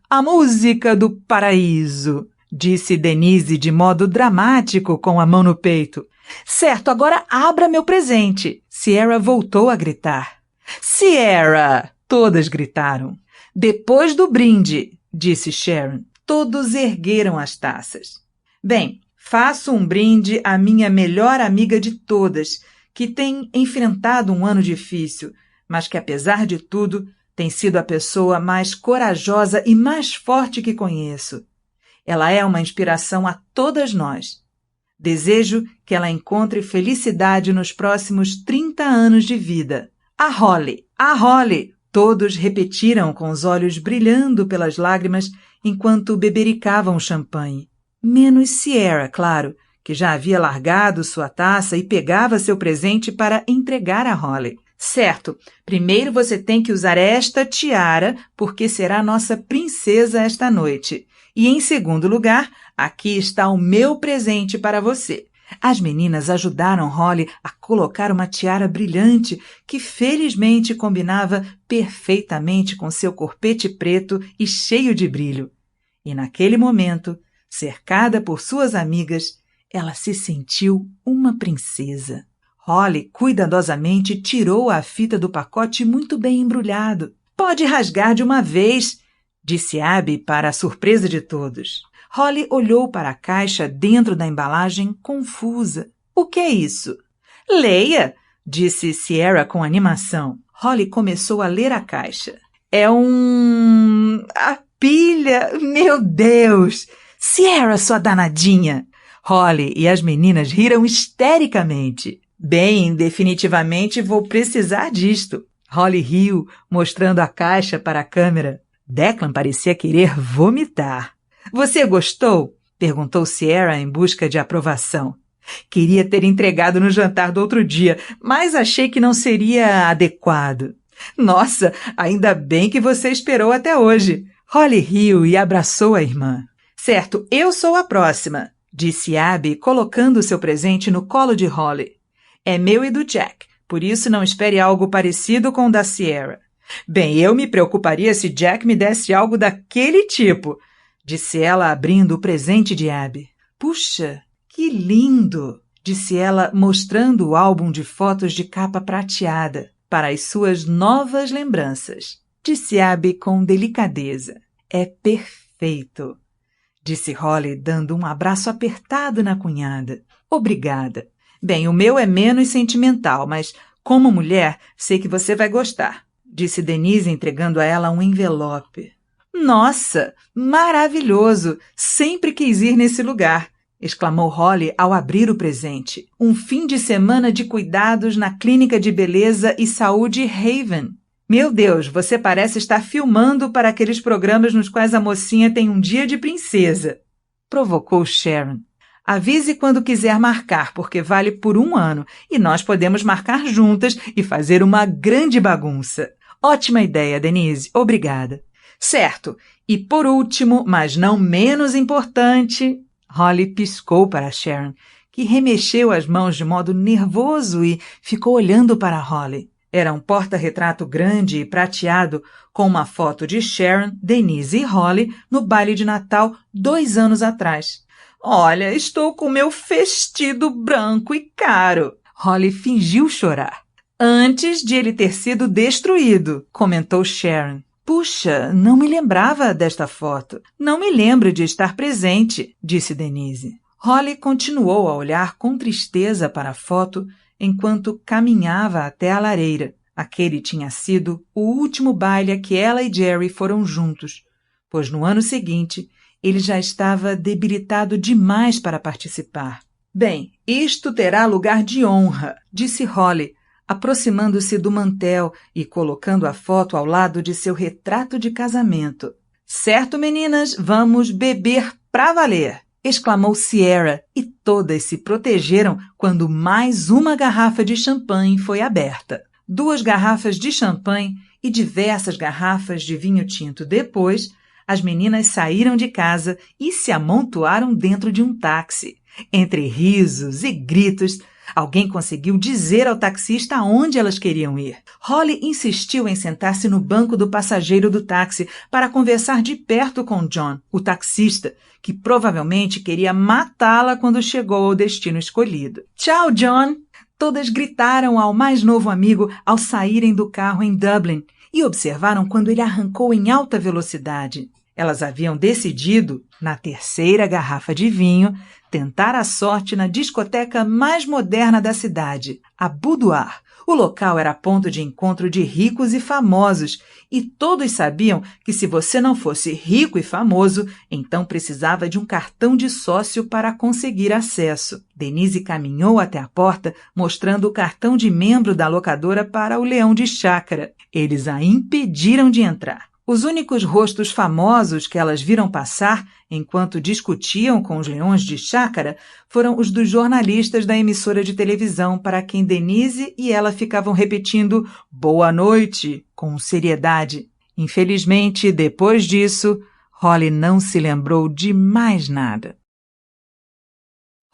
"A música do paraíso", disse Denise de modo dramático com a mão no peito. "Certo, agora abra meu presente." Sierra voltou a gritar. "Sierra!" todas gritaram. "Depois do brinde", disse Sharon. Todos ergueram as taças. "Bem, faço um brinde à minha melhor amiga de todas, que tem enfrentado um ano difícil, mas que, apesar de tudo, tem sido a pessoa mais corajosa e mais forte que conheço. Ela é uma inspiração a todas nós. Desejo que ela encontre felicidade nos próximos 30 anos de vida. A Holly! A Holly!" Todos repetiram com os olhos brilhando pelas lágrimas enquanto bebericavam o champanhe. Menos Sierra, claro, que já havia largado sua taça e pegava seu presente para entregar a Holly. "Certo, primeiro você tem que usar esta tiara, porque será nossa princesa esta noite. E em segundo lugar, aqui está o meu presente para você." As meninas ajudaram Holly a colocar uma tiara brilhante que felizmente combinava perfeitamente com seu corpete preto e cheio de brilho. E naquele momento, cercada por suas amigas, ela se sentiu uma princesa. Holly cuidadosamente tirou a fita do pacote muito bem embrulhado. "Pode rasgar de uma vez", disse Abby para a surpresa de todos. Holly olhou para a caixa dentro da embalagem, confusa. "O que é isso?" "Leia", disse Sierra com animação. Holly começou a ler a caixa. "É a pilha! Meu Deus! Sierra, sua danadinha!" Holly e as meninas riram histericamente. "Bem, definitivamente vou precisar disto." Holly riu, mostrando a caixa para a câmera. Declan parecia querer vomitar. "Você gostou?" perguntou Sierra em busca de aprovação. "Queria ter entregado no jantar do outro dia, mas achei que não seria adequado." "Nossa, ainda bem que você esperou até hoje." Holly riu e abraçou a irmã. "Certo, eu sou a próxima", disse Abby, colocando seu presente no colo de Holly. "É meu e do Jack, por isso não espere algo parecido com o da Sierra." "Bem, eu me preocuparia se Jack me desse algo daquele tipo", disse ela, abrindo o presente de Abby. "Puxa, que lindo!" disse ela, mostrando o álbum de fotos de capa prateada para as suas novas lembranças. Disse Abby com delicadeza. "É perfeito", disse Holly, dando um abraço apertado na cunhada. "Obrigada. Bem, o meu é menos sentimental, mas, como mulher, sei que você vai gostar", disse Denise, entregando a ela um envelope. "Nossa, maravilhoso! Sempre quis ir nesse lugar", exclamou Holly ao abrir o presente. Um fim de semana de cuidados na clínica de beleza e saúde Haven. Meu Deus, você parece estar filmando para aqueles programas nos quais a mocinha tem um dia de princesa, provocou Sharon. Avise quando quiser marcar, porque vale por 1 ano, e nós podemos marcar juntas e fazer uma grande bagunça. Ótima ideia, Denise. Obrigada. Certo. E por último, mas não menos importante, Holly piscou para Sharon, que remexeu as mãos de modo nervoso e ficou olhando para Holly. Era um porta-retrato grande e prateado com uma foto de Sharon, Denise e Holly no baile de Natal 2 anos atrás. Olha, estou com meu vestido branco e caro. Holly fingiu chorar. Antes de ele ter sido destruído, comentou Sharon. Puxa, não me lembrava desta foto. Não me lembro de estar presente, disse Denise. Holly continuou a olhar com tristeza para a foto enquanto caminhava até a lareira. Aquele tinha sido o último baile a que ela e Jerry foram juntos, pois no ano seguinte ele já estava debilitado demais para participar. Bem, isto terá lugar de honra, disse Holly, aproximando-se do mantel e colocando a foto ao lado de seu retrato de casamento. Certo, meninas, vamos beber pra valer! Exclamou Sierra, e todas se protegeram quando mais uma garrafa de champanhe foi aberta. 2 garrafas de champanhe e diversas garrafas de vinho tinto depois, as meninas saíram de casa e se amontoaram dentro de um táxi. Entre risos e gritos, alguém conseguiu dizer ao taxista aonde elas queriam ir. Holly insistiu em sentar-se no banco do passageiro do táxi para conversar de perto com John, o taxista, que provavelmente queria matá-la quando chegou ao destino escolhido. Tchau, John! Todas gritaram ao mais novo amigo ao saírem do carro em Dublin e observaram quando ele arrancou em alta velocidade. Elas haviam decidido, na 3ª garrafa de vinho, tentar a sorte na discoteca mais moderna da cidade, a Boudoir. O local era ponto de encontro de ricos e famosos, e todos sabiam que se você não fosse rico e famoso, então precisava de um cartão de sócio para conseguir acesso. Denise caminhou até a porta, mostrando o cartão de membro da locadora para o leão de chácara. Eles a impediram de entrar. Os únicos rostos famosos que elas viram passar enquanto discutiam com os leões de chácara foram os dos jornalistas da emissora de televisão para quem Denise e ela ficavam repetindo "boa noite" com seriedade. Infelizmente, depois disso, Holly não se lembrou de mais nada.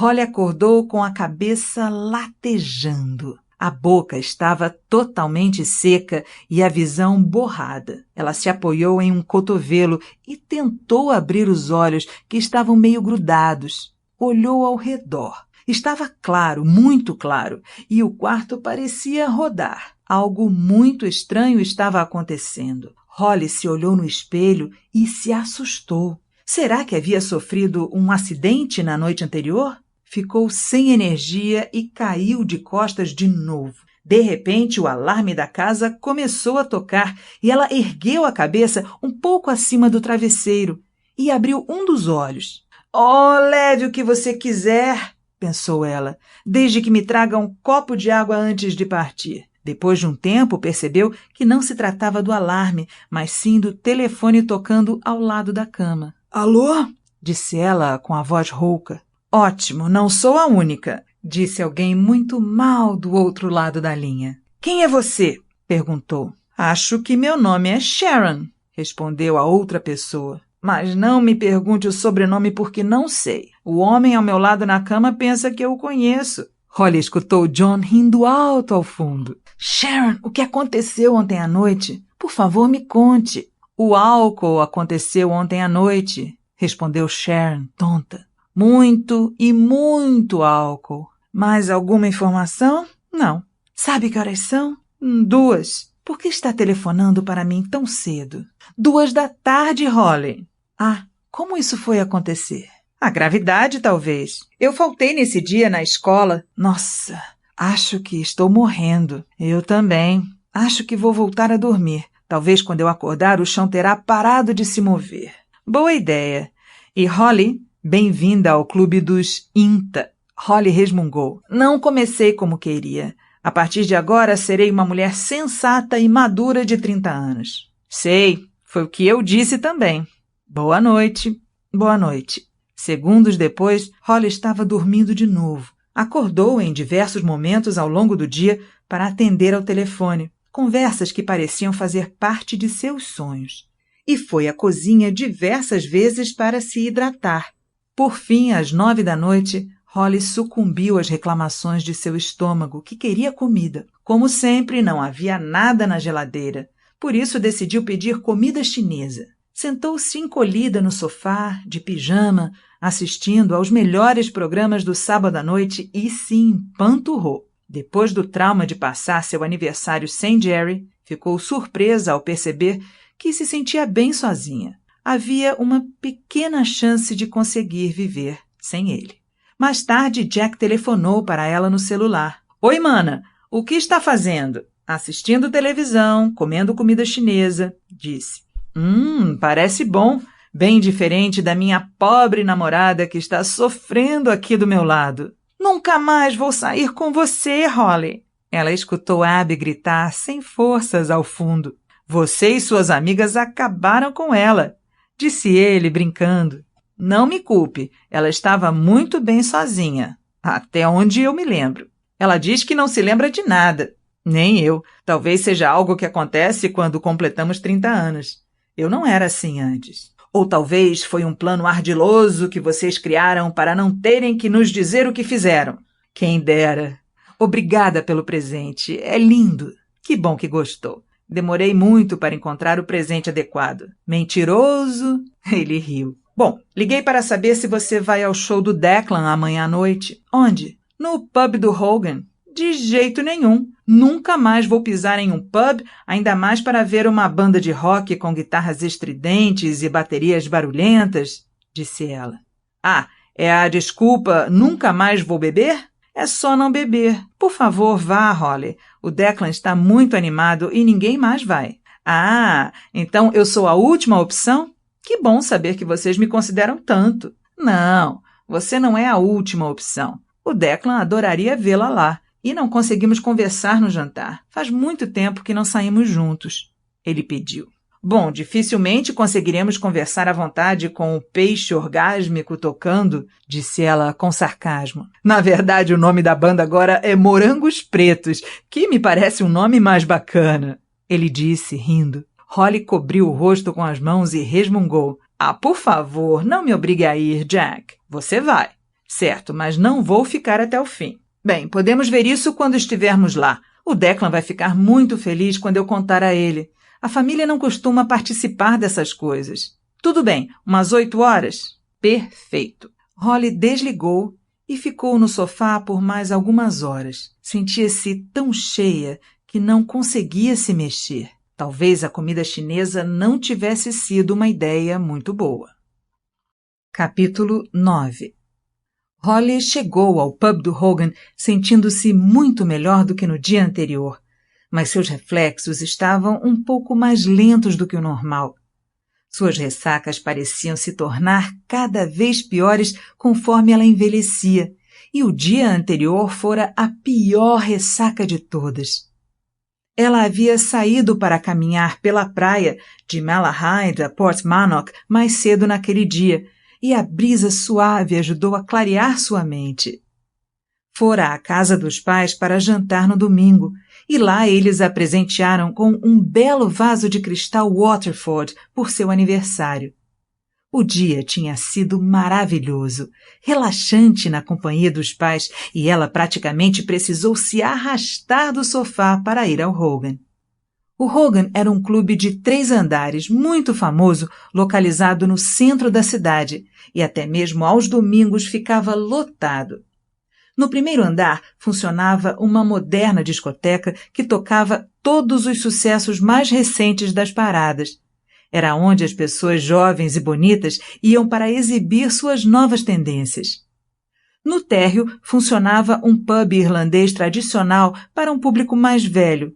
Holly acordou com a cabeça latejando. A boca estava totalmente seca e a visão borrada. Ela se apoiou em um cotovelo e tentou abrir os olhos, que estavam meio grudados. Olhou ao redor. Estava claro, muito claro, e o quarto parecia rodar. Algo muito estranho estava acontecendo. Holly se olhou no espelho e se assustou. Será que havia sofrido um acidente na noite anterior? Ficou sem energia e caiu de costas de novo. De repente, o alarme da casa começou a tocar e ela ergueu a cabeça um pouco acima do travesseiro e abriu um dos olhos. "Oh, leve o que você quiser", pensou ela, "desde que me traga um copo de água antes de partir." Depois de um tempo, percebeu que não se tratava do alarme, mas sim do telefone tocando ao lado da cama. "Alô?", disse ela com a voz rouca. "Ótimo, não sou a única", disse alguém muito mal do outro lado da linha. "Quem é você?", perguntou. "Acho que meu nome é Sharon", respondeu a outra pessoa. "Mas não me pergunte o sobrenome porque não sei. O homem ao meu lado na cama pensa que eu o conheço." Holly escutou John rindo alto ao fundo. "Sharon, o que aconteceu ontem à noite? Por favor, me conte." "O álcool aconteceu ontem à noite", respondeu Sharon, tonta. "Muito e muito álcool." "Mais alguma informação?" "Não." "Sabe que horas são?" 2. "Por que está telefonando para mim tão cedo?" 2 da tarde, Holly." "Ah, como isso foi acontecer?" "A gravidade, talvez. Eu faltei nesse dia na escola." "Nossa, acho que estou morrendo." "Eu também. Acho que vou voltar a dormir. Talvez quando eu acordar o chão terá parado de se mover." "Boa ideia. E Holly, Bem-vinda ao clube dos INTA, Holly resmungou. Não comecei como queria. A partir de agora serei uma mulher sensata e madura de 30 anos. Sei, foi o que eu disse também. Boa noite. Boa noite. Segundos depois, Holly estava dormindo de novo. Acordou em diversos momentos ao longo do dia para atender ao telefone, conversas que pareciam fazer parte de seus sonhos. E foi à cozinha diversas vezes para se hidratar. Por fim, às 9 da noite, Holly sucumbiu às reclamações de seu estômago, que queria comida. Como sempre, não havia nada na geladeira. Por isso, decidiu pedir comida chinesa. Sentou-se encolhida no sofá, de pijama, assistindo aos melhores programas do sábado à noite e se empanturrou. Depois do trauma de passar seu aniversário sem Jerry, ficou surpresa ao perceber que se sentia bem sozinha. Havia uma pequena chance de conseguir viver sem ele. Mais tarde, Jack telefonou para ela no celular. Oi, mana, o que está fazendo? Assistindo televisão, comendo comida chinesa, disse. Parece bom. Bem diferente da minha pobre namorada que está sofrendo aqui do meu lado. Nunca mais vou sair com você, Holly. Ela escutou Abby gritar sem forças ao fundo. Você e suas amigas acabaram com ela, disse ele, brincando. Não me culpe, ela estava muito bem sozinha, até onde eu me lembro. Ela diz que não se lembra de nada. Nem eu. Talvez seja algo que acontece quando completamos 30 anos. Eu não era assim antes. Ou talvez foi um plano ardiloso que vocês criaram para não terem que nos dizer o que fizeram. Quem dera. Obrigada pelo presente. É lindo. Que bom que gostou. Demorei muito para encontrar o presente adequado. Mentiroso. Ele riu. Bom, liguei para saber se você vai ao show do Declan amanhã à noite. Onde? No pub do Hogan. De jeito nenhum. Nunca mais vou pisar em um pub, ainda mais para ver uma banda de rock com guitarras estridentes e baterias barulhentas, disse ela. Ah, é a desculpa nunca mais vou beber? É só não beber. Por favor, vá, Holly. O Declan está muito animado e ninguém mais vai. Ah, então eu sou a última opção? Que bom saber que vocês me consideram tanto. Não, você não é a última opção. O Declan adoraria vê-la lá. E não conseguimos conversar no jantar. Faz muito tempo que não saímos juntos. Ele pediu. Bom, dificilmente conseguiremos conversar à vontade com o peixe orgásmico tocando, disse ela com sarcasmo. Na verdade, o nome da banda agora é Morangos Pretos, que me parece um nome mais bacana. Ele disse, rindo. Holly cobriu o rosto com as mãos e resmungou. Ah, por favor, não me obrigue a ir, Jack. Você vai. Certo, mas não vou ficar até o fim. Bem, podemos ver isso quando estivermos lá. O Declan vai ficar muito feliz quando eu contar a ele. A família não costuma participar dessas coisas. Tudo bem, umas 8 horas? Perfeito. Holly desligou e ficou no sofá por mais algumas horas. Sentia-se tão cheia que não conseguia se mexer. Talvez a comida chinesa não tivesse sido uma ideia muito boa. Capítulo 9. Holly chegou ao pub do Hogan sentindo-se muito melhor do que no dia anterior, mas seus reflexos estavam um pouco mais lentos do que o normal. Suas ressacas pareciam se tornar cada vez piores conforme ela envelhecia, e o dia anterior fora a pior ressaca de todas. Ela havia saído para caminhar pela praia de Malahide a Portsmouth mais cedo naquele dia, e a brisa suave ajudou a clarear sua mente. Fora à casa dos pais para jantar no domingo, e lá eles a presentearam com um belo vaso de cristal Waterford por seu aniversário. O dia tinha sido maravilhoso, relaxante na companhia dos pais, e ela praticamente precisou se arrastar do sofá para ir ao Hogan. O Hogan era um clube de 3 andares, muito famoso, localizado no centro da cidade, e até mesmo aos domingos ficava lotado. No primeiro andar funcionava uma moderna discoteca que tocava todos os sucessos mais recentes das paradas. Era onde as pessoas jovens e bonitas iam para exibir suas novas tendências. No térreo funcionava um pub irlandês tradicional para um público mais velho.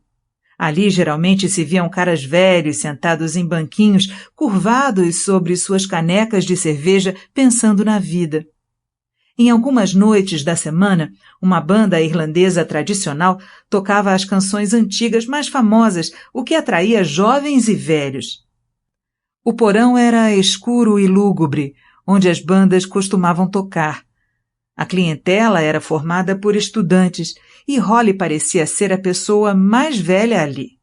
Ali geralmente se viam caras velhos sentados em banquinhos, curvados sobre suas canecas de cerveja, pensando na vida. Em algumas noites da semana, uma banda irlandesa tradicional tocava as canções antigas mais famosas, o que atraía jovens e velhos. O porão era escuro e lúgubre, onde as bandas costumavam tocar. A clientela era formada por estudantes e Holly parecia ser a pessoa mais velha ali.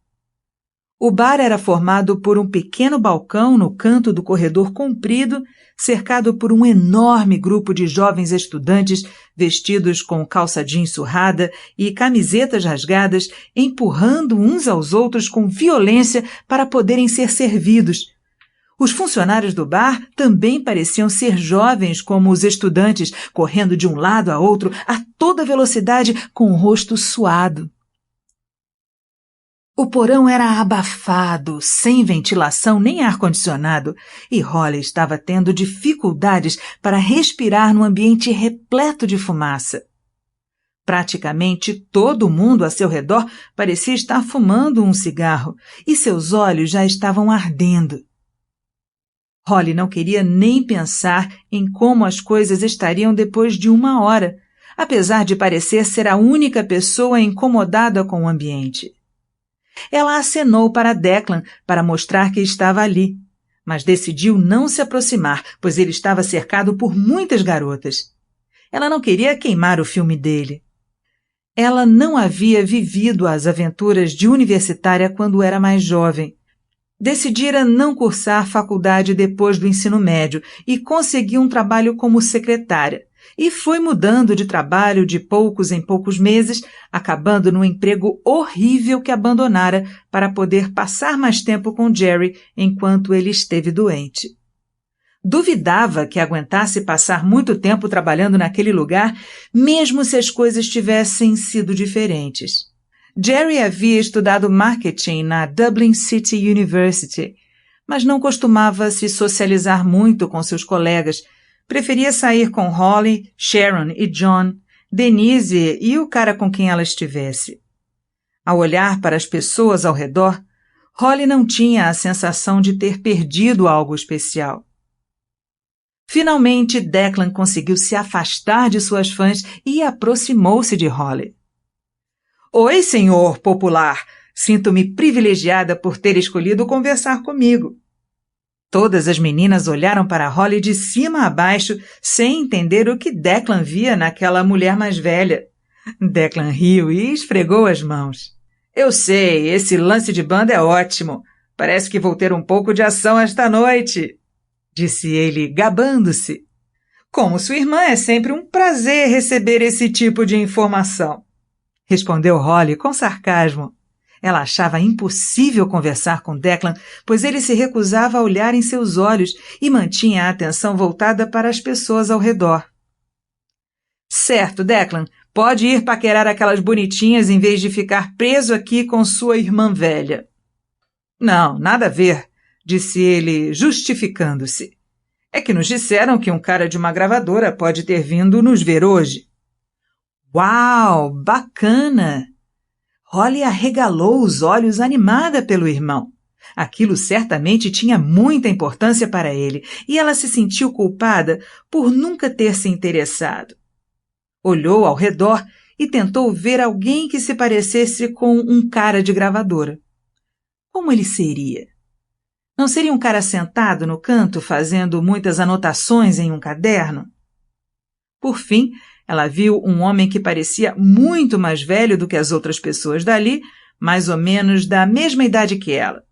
O bar era formado por um pequeno balcão no canto do corredor comprido, cercado por um enorme grupo de jovens estudantes vestidos com calça jeans surrada e camisetas rasgadas, empurrando uns aos outros com violência para poderem ser servidos. Os funcionários do bar também pareciam ser jovens como os estudantes, correndo de um lado a outro a toda velocidade com o rosto suado. O porão era abafado, sem ventilação nem ar-condicionado, e Holly estava tendo dificuldades para respirar num ambiente repleto de fumaça. Praticamente todo mundo a seu redor parecia estar fumando um cigarro, e seus olhos já estavam ardendo. Holly não queria nem pensar em como as coisas estariam depois de 1 hora, apesar de parecer ser a única pessoa incomodada com o ambiente. Ela acenou para Declan para mostrar que estava ali, mas decidiu não se aproximar, pois ele estava cercado por muitas garotas. Ela não queria queimar o filme dele. Ela não havia vivido as aventuras de universitária quando era mais jovem. Decidira não cursar faculdade depois do ensino médio e conseguiu um trabalho como secretária. E foi mudando de trabalho de poucos em poucos meses, acabando num emprego horrível que abandonara para poder passar mais tempo com Jerry enquanto ele esteve doente. Duvidava que aguentasse passar muito tempo trabalhando naquele lugar, mesmo se as coisas tivessem sido diferentes. Jerry havia estudado marketing na Dublin City University, mas não costumava se socializar muito com seus colegas. Preferia sair com Holly, Sharon e John, Denise e o cara com quem ela estivesse. Ao olhar para as pessoas ao redor, Holly não tinha a sensação de ter perdido algo especial. Finalmente, Declan conseguiu se afastar de suas fãs e aproximou-se de Holly. Oi, senhor popular! Sinto-me privilegiada por ter escolhido conversar comigo. Todas as meninas olharam para Holly de cima a baixo, sem entender o que Declan via naquela mulher mais velha. Declan riu e esfregou as mãos. Eu sei, esse lance de banda é ótimo. Parece que vou ter um pouco de ação esta noite, disse ele, gabando-se. Como sua irmã, é sempre um prazer receber esse tipo de informação, respondeu Holly com sarcasmo. Ela achava impossível conversar com Declan, pois ele se recusava a olhar em seus olhos e mantinha a atenção voltada para as pessoas ao redor. Certo, Declan, pode ir paquerar aquelas bonitinhas em vez de ficar preso aqui com sua irmã velha. Não, nada a ver, disse ele, justificando-se. É que nos disseram que um cara de uma gravadora pode ter vindo nos ver hoje. Uau, bacana! Holly arregalou os olhos animada pelo irmão. Aquilo certamente tinha muita importância para ele e ela se sentiu culpada por nunca ter se interessado. Olhou ao redor e tentou ver alguém que se parecesse com um cara de gravadora. Como ele seria? Não seria um cara sentado no canto fazendo muitas anotações em um caderno? Por fim, ela viu um homem que parecia muito mais velho do que as outras pessoas dali, mais ou menos da mesma idade que ela.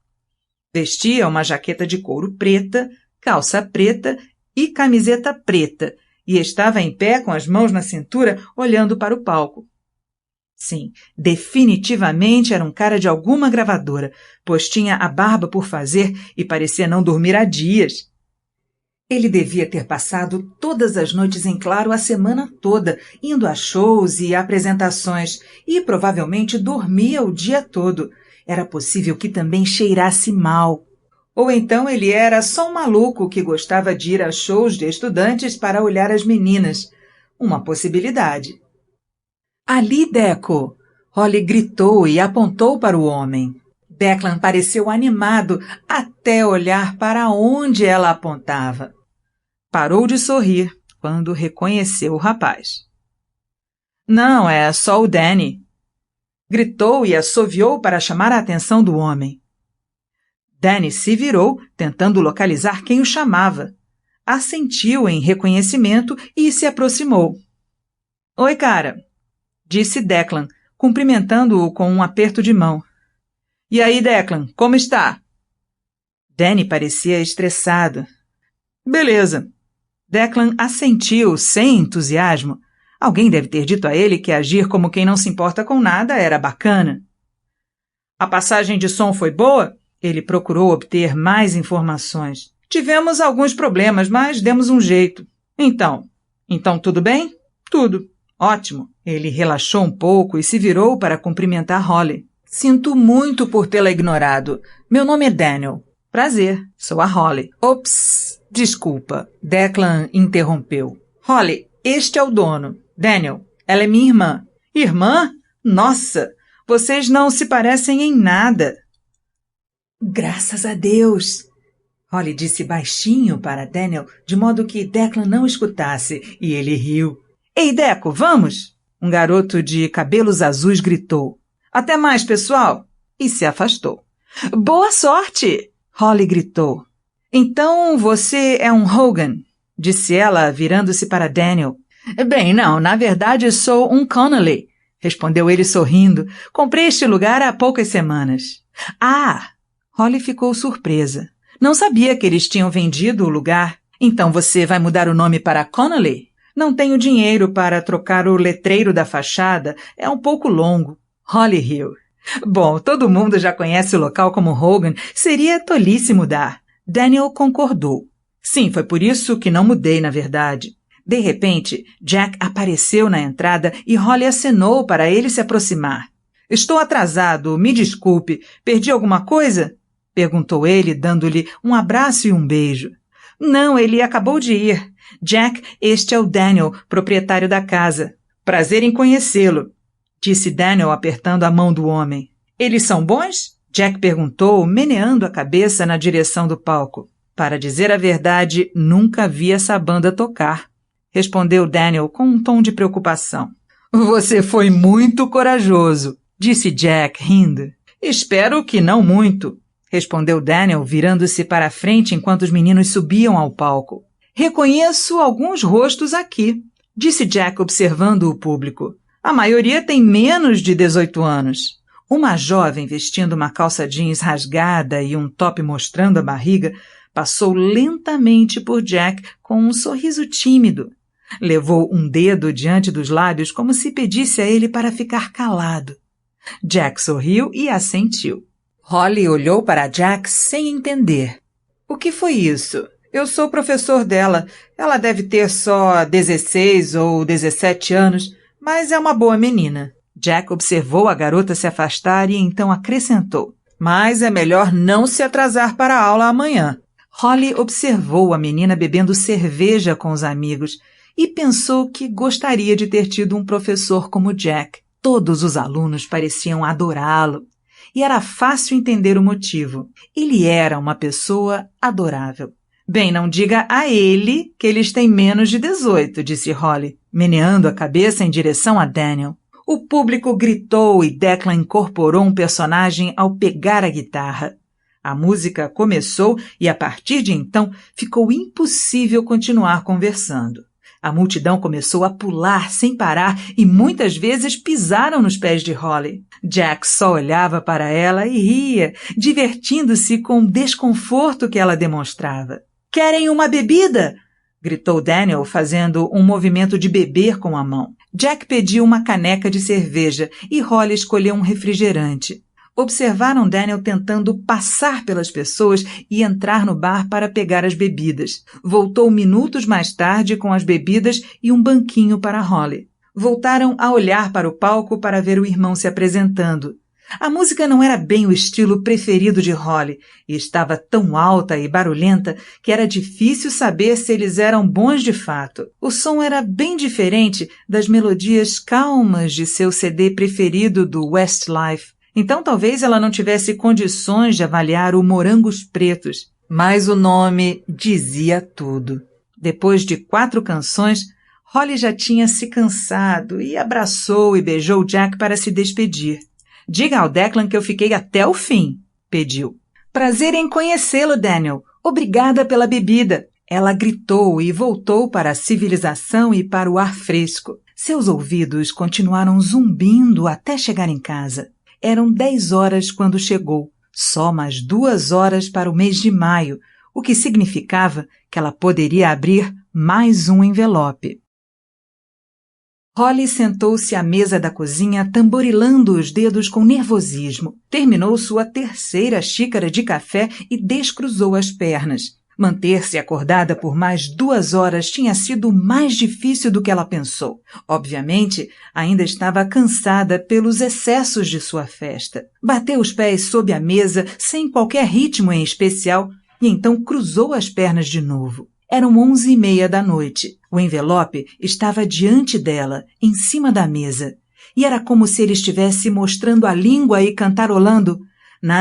Vestia uma jaqueta de couro preta, calça preta e camiseta preta, e estava em pé com as mãos na cintura, olhando para o palco. Sim, definitivamente era um cara de alguma gravadora, pois tinha a barba por fazer e parecia não dormir há dias. Ele devia ter passado todas as noites em claro a semana toda, indo a shows e apresentações, e provavelmente dormia o dia todo. Era possível que também cheirasse mal. Ou então ele era só um maluco que gostava de ir a shows de estudantes para olhar as meninas. Uma possibilidade. Ali, Deco! Holly gritou e apontou para o homem. Declan pareceu animado até olhar para onde ela apontava. Parou de sorrir quando reconheceu o rapaz. Não, é só o Danny. Gritou e assoviou para chamar a atenção do homem. Danny se virou, tentando localizar quem o chamava. Assentiu em reconhecimento e se aproximou. Oi, cara, disse Declan, cumprimentando-o com um aperto de mão. E aí, Declan, como está? Danny parecia estressado. Beleza. Declan assentiu sem entusiasmo. Alguém deve ter dito a ele que agir como quem não se importa com nada era bacana. A passagem de som foi boa? Ele procurou obter mais informações. Tivemos alguns problemas, mas demos um jeito. Então tudo bem? Tudo. Ótimo. Ele relaxou um pouco e se virou para cumprimentar Holly. Sinto muito por tê-la ignorado. Meu nome é Daniel. Prazer, sou a Holly. Ops, desculpa. Declan interrompeu. Holly, este é o dono. Daniel, ela é minha irmã. Irmã? Nossa, vocês não se parecem em nada. Graças a Deus. Holly disse baixinho para Daniel, de modo que Declan não escutasse, e ele riu. Ei, Deco, vamos? Um garoto de cabelos azuis gritou. Até mais, pessoal! E se afastou. Boa sorte! Holly gritou. Então você é um Hogan? Disse ela, virando-se para Daniel. Bem, não, na verdade sou um Connolly, respondeu ele sorrindo. Comprei este lugar há poucas semanas. Ah! Holly ficou surpresa. Não sabia que eles tinham vendido o lugar. Então você vai mudar o nome para Connolly? Não tenho dinheiro para trocar o letreiro da fachada. É um pouco longo. Holly riu. Bom, todo mundo já conhece o local como Hogan. Seria tolice mudar. Daniel concordou. Sim, foi por isso que não mudei, na verdade. De repente, Jack apareceu na entrada e Holly acenou para ele se aproximar. Estou atrasado, me desculpe. Perdi alguma coisa? Perguntou ele, dando-lhe um abraço e um beijo. Não, ele acabou de ir. Jack, este é o Daniel, proprietário da casa. Prazer em conhecê-lo, disse Daniel apertando a mão do homem. Eles são bons? Jack perguntou, meneando a cabeça na direção do palco. Para dizer a verdade, nunca vi essa banda tocar, respondeu Daniel com um tom de preocupação. Você foi muito corajoso, disse Jack, rindo. Espero que não muito, respondeu Daniel, virando-se para a frente enquanto os meninos subiam ao palco. Reconheço alguns rostos aqui, disse Jack observando o público. A maioria tem menos de 18 anos. Uma jovem vestindo uma calça jeans rasgada e um top mostrando a barriga passou lentamente por Jack com um sorriso tímido. Levou um dedo diante dos lábios como se pedisse a ele para ficar calado. Jack sorriu e assentiu. Holly olhou para Jack sem entender. O que foi isso? Eu sou professor dela. Ela deve ter só 16 ou 17 anos, mas é uma boa menina. Jack observou a garota se afastar e então acrescentou. Mas é melhor não se atrasar para a aula amanhã. Holly observou a menina bebendo cerveja com os amigos e pensou que gostaria de ter tido um professor como Jack. Todos os alunos pareciam adorá-lo. E era fácil entender o motivo. Ele era uma pessoa adorável. Bem, não diga a ele que eles têm menos de 18, disse Holly, meneando a cabeça em direção a Daniel. O público gritou e Declan incorporou um personagem ao pegar a guitarra. A música começou e, a partir de então, ficou impossível continuar conversando. A multidão começou a pular sem parar e muitas vezes pisaram nos pés de Holly. Jack só olhava para ela e ria, divertindo-se com o desconforto que ela demonstrava. Querem uma bebida? Gritou Daniel, fazendo um movimento de beber com a mão. Jack pediu uma caneca de cerveja e Holly escolheu um refrigerante. Observaram Daniel tentando passar pelas pessoas e entrar no bar para pegar as bebidas. Voltou minutos mais tarde com as bebidas e um banquinho para Holly. Voltaram a olhar para o palco para ver o irmão se apresentando. A música não era bem o estilo preferido de Holly e estava tão alta e barulhenta que era difícil saber se eles eram bons de fato. O som era bem diferente das melodias calmas de seu CD preferido do Westlife. Então talvez ela não tivesse condições de avaliar o Morangos Pretos, mas o nome dizia tudo. Depois de 4 canções, Holly já tinha se cansado e abraçou e beijou Jack para se despedir. Diga ao Declan que eu fiquei até o fim, pediu. Prazer em conhecê-lo, Daniel. Obrigada pela bebida. Ela gritou e voltou para a civilização e para o ar fresco. Seus ouvidos continuaram zumbindo até chegar em casa. Eram 10 horas quando chegou, só mais 2 horas para o mês de maio, o que significava que ela poderia abrir mais um envelope. Holly sentou-se à mesa da cozinha, tamborilando os dedos com nervosismo. Terminou sua 3ª xícara de café e descruzou as pernas. Manter-se acordada por mais 2 horas tinha sido mais difícil do que ela pensou. Obviamente, ainda estava cansada pelos excessos de sua festa. Bateu os pés sob a mesa, sem qualquer ritmo em especial, e então cruzou as pernas de novo. Eram 11h30 da noite. O envelope estava diante dela, em cima da mesa. E era como se ele estivesse mostrando a língua e cantarolando na.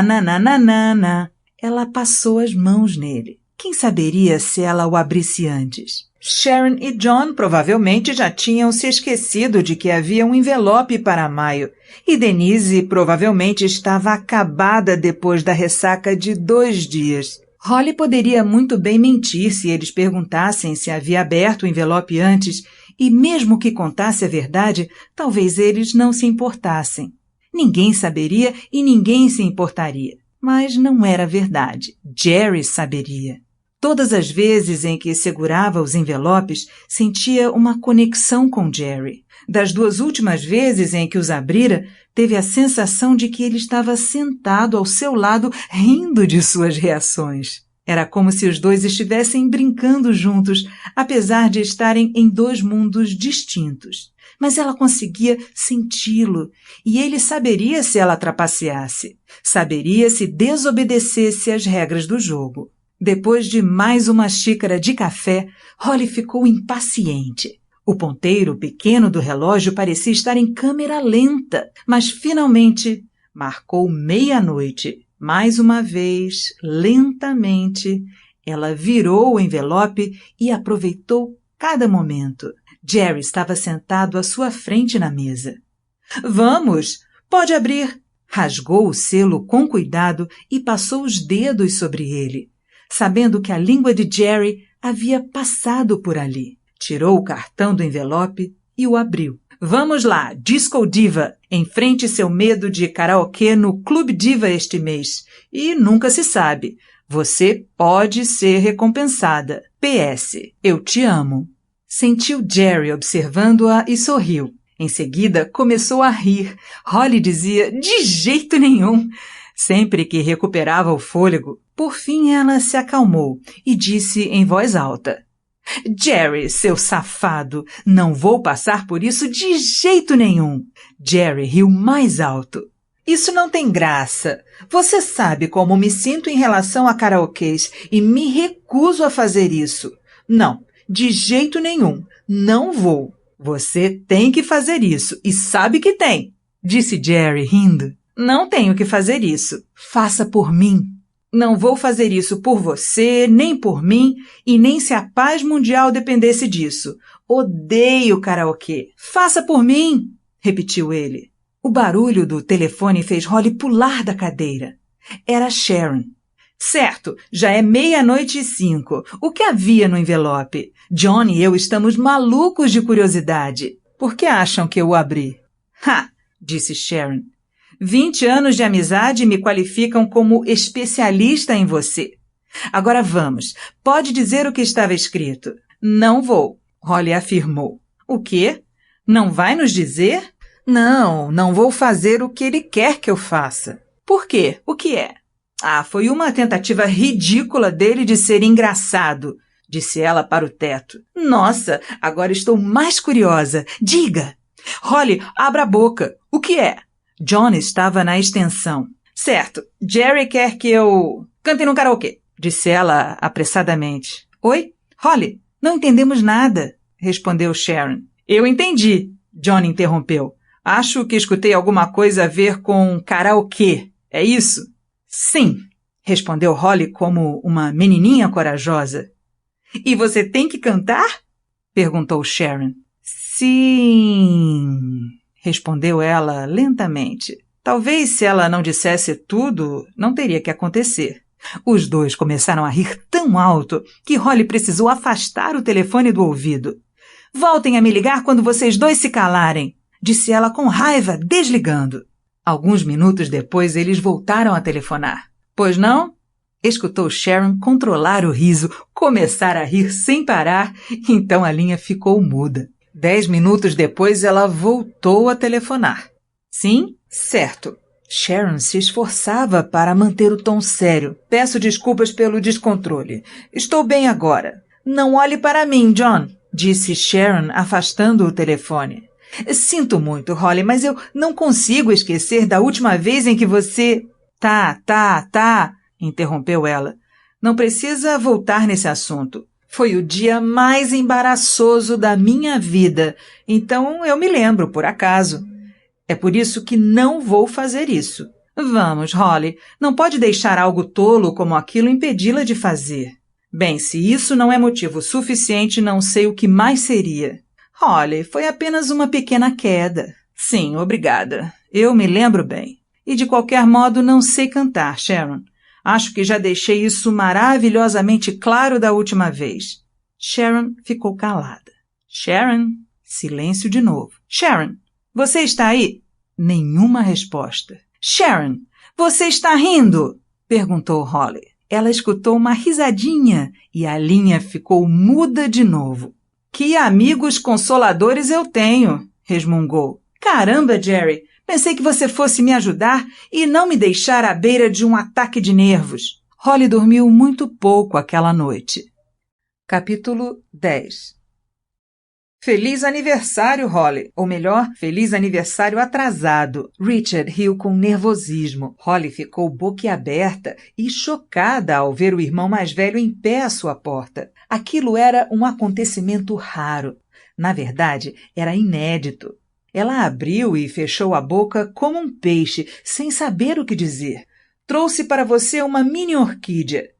Ela passou as mãos nele. Quem saberia se ela o abrisse antes? Sharon e John provavelmente já tinham se esquecido de que havia um envelope para maio. E Denise provavelmente estava acabada depois da ressaca de 2 dias. Holly poderia muito bem mentir se eles perguntassem se havia aberto o envelope antes, e mesmo que contasse a verdade, talvez eles não se importassem. Ninguém saberia e ninguém se importaria. Mas não era verdade. Jerry saberia. Todas as vezes em que segurava os envelopes, sentia uma conexão com Jerry. Das 2 últimas vezes em que os abrira, teve a sensação de que ele estava sentado ao seu lado, rindo de suas reações. Era como se os dois estivessem brincando juntos, apesar de estarem em 2 mundos distintos. Mas ela conseguia senti-lo, e ele saberia se ela trapaceasse. Saberia se desobedecesse às regras do jogo. Depois de mais uma xícara de café, Holly ficou impaciente. O ponteiro pequeno do relógio parecia estar em câmera lenta, mas finalmente marcou 00:30. Mais uma vez, lentamente, ela virou o envelope e aproveitou cada momento. Jerry estava sentado à sua frente na mesa. Vamos, pode abrir. Rasgou o selo com cuidado e passou os dedos sobre ele, sabendo que a língua de Jerry havia passado por ali. Tirou o cartão do envelope e o abriu. Vamos lá, Disco Diva, enfrente seu medo de karaokê no Clube Diva este mês. E nunca se sabe, você pode ser recompensada. PS, eu te amo. Sentiu Jerry observando-a e sorriu. Em seguida, começou a rir. Holly dizia, de jeito nenhum. Sempre que recuperava o fôlego, por fim ela se acalmou e disse em voz alta, Jerry, seu safado, não vou passar por isso de jeito nenhum. Jerry riu mais alto. Isso não tem graça. Você sabe como me sinto em relação a karaokês e me recuso a fazer isso. Não, de jeito nenhum. Não vou. Você tem que fazer isso e sabe que tem, disse Jerry rindo. Não tenho que fazer isso. Faça por mim. Não vou fazer isso por você, nem por mim, e nem se a paz mundial dependesse disso. Odeio karaokê. Faça por mim, repetiu ele. O barulho do telefone fez Holly pular da cadeira. Era Sharon. Certo, já é 00:05. O que havia no envelope? John e eu estamos malucos de curiosidade. Por que acham que eu o abri? Ha, disse Sharon. 20 anos de amizade me qualificam como especialista em você. Agora vamos. Pode dizer o que estava escrito. Não vou, Holly afirmou. O quê? Não vai nos dizer? Não vou fazer o que ele quer que eu faça. Por quê? O que é? Foi uma tentativa ridícula dele de ser engraçado, disse ela para o teto. Nossa, agora estou mais curiosa. Diga! Holly, abra a boca. O que é? John estava na extensão. Certo, Jerry quer que eu cante no karaokê, disse ela apressadamente. Oi? Holly, não entendemos nada, respondeu Sharon. Eu entendi, John interrompeu. Acho que escutei alguma coisa a ver com karaokê, é isso? Sim, respondeu Holly como uma menininha corajosa. E você tem que cantar? Perguntou Sharon. Sim, respondeu ela lentamente. Talvez se ela não dissesse tudo, não teria que acontecer. Os dois começaram a rir tão alto que Holly precisou afastar o telefone do ouvido. Voltem a me ligar quando vocês dois se calarem, disse ela com raiva, desligando. Alguns minutos depois, eles voltaram a telefonar. Pois não? Escutou Sharon controlar o riso, começar a rir sem parar, então a linha ficou muda. 10 minutos depois, ela voltou a telefonar. Sim? Certo. Sharon se esforçava para manter o tom sério. Peço desculpas pelo descontrole. Estou bem agora. Não olhe para mim, John, disse Sharon, afastando o telefone. Sinto muito, Holly, mas eu não consigo esquecer da última vez em que você... Tá, interrompeu ela. Não precisa voltar nesse assunto. Foi o dia mais embaraçoso da minha vida, então eu me lembro, por acaso. É por isso que não vou fazer isso. Vamos, Holly, não pode deixar algo tolo como aquilo impedi-la de fazer. Bem, se isso não é motivo suficiente, não sei o que mais seria. Holly, foi apenas uma pequena queda. Sim, obrigada. Eu me lembro bem. E de qualquer modo não sei cantar, Sharon. Acho que já deixei isso maravilhosamente claro da última vez. Sharon ficou calada. Sharon? Silêncio de novo. Sharon, você está aí? Nenhuma resposta. Sharon, você está rindo? Perguntou Holly. Ela escutou uma risadinha e a linha ficou muda de novo. Que amigos consoladores eu tenho, resmungou. Caramba, Jerry, pensei que você fosse me ajudar e não me deixar à beira de um ataque de nervos. Holly dormiu muito pouco aquela noite. Capítulo 10. Feliz aniversário, Holly. Ou melhor, feliz aniversário atrasado. Richard riu com nervosismo. Holly ficou boquiaberta e chocada ao ver o irmão mais velho em pé à sua porta. Aquilo era um acontecimento raro. Na verdade, era inédito. Ela abriu e fechou a boca como um peixe, sem saber o que dizer. Trouxe para você uma mini orquídea,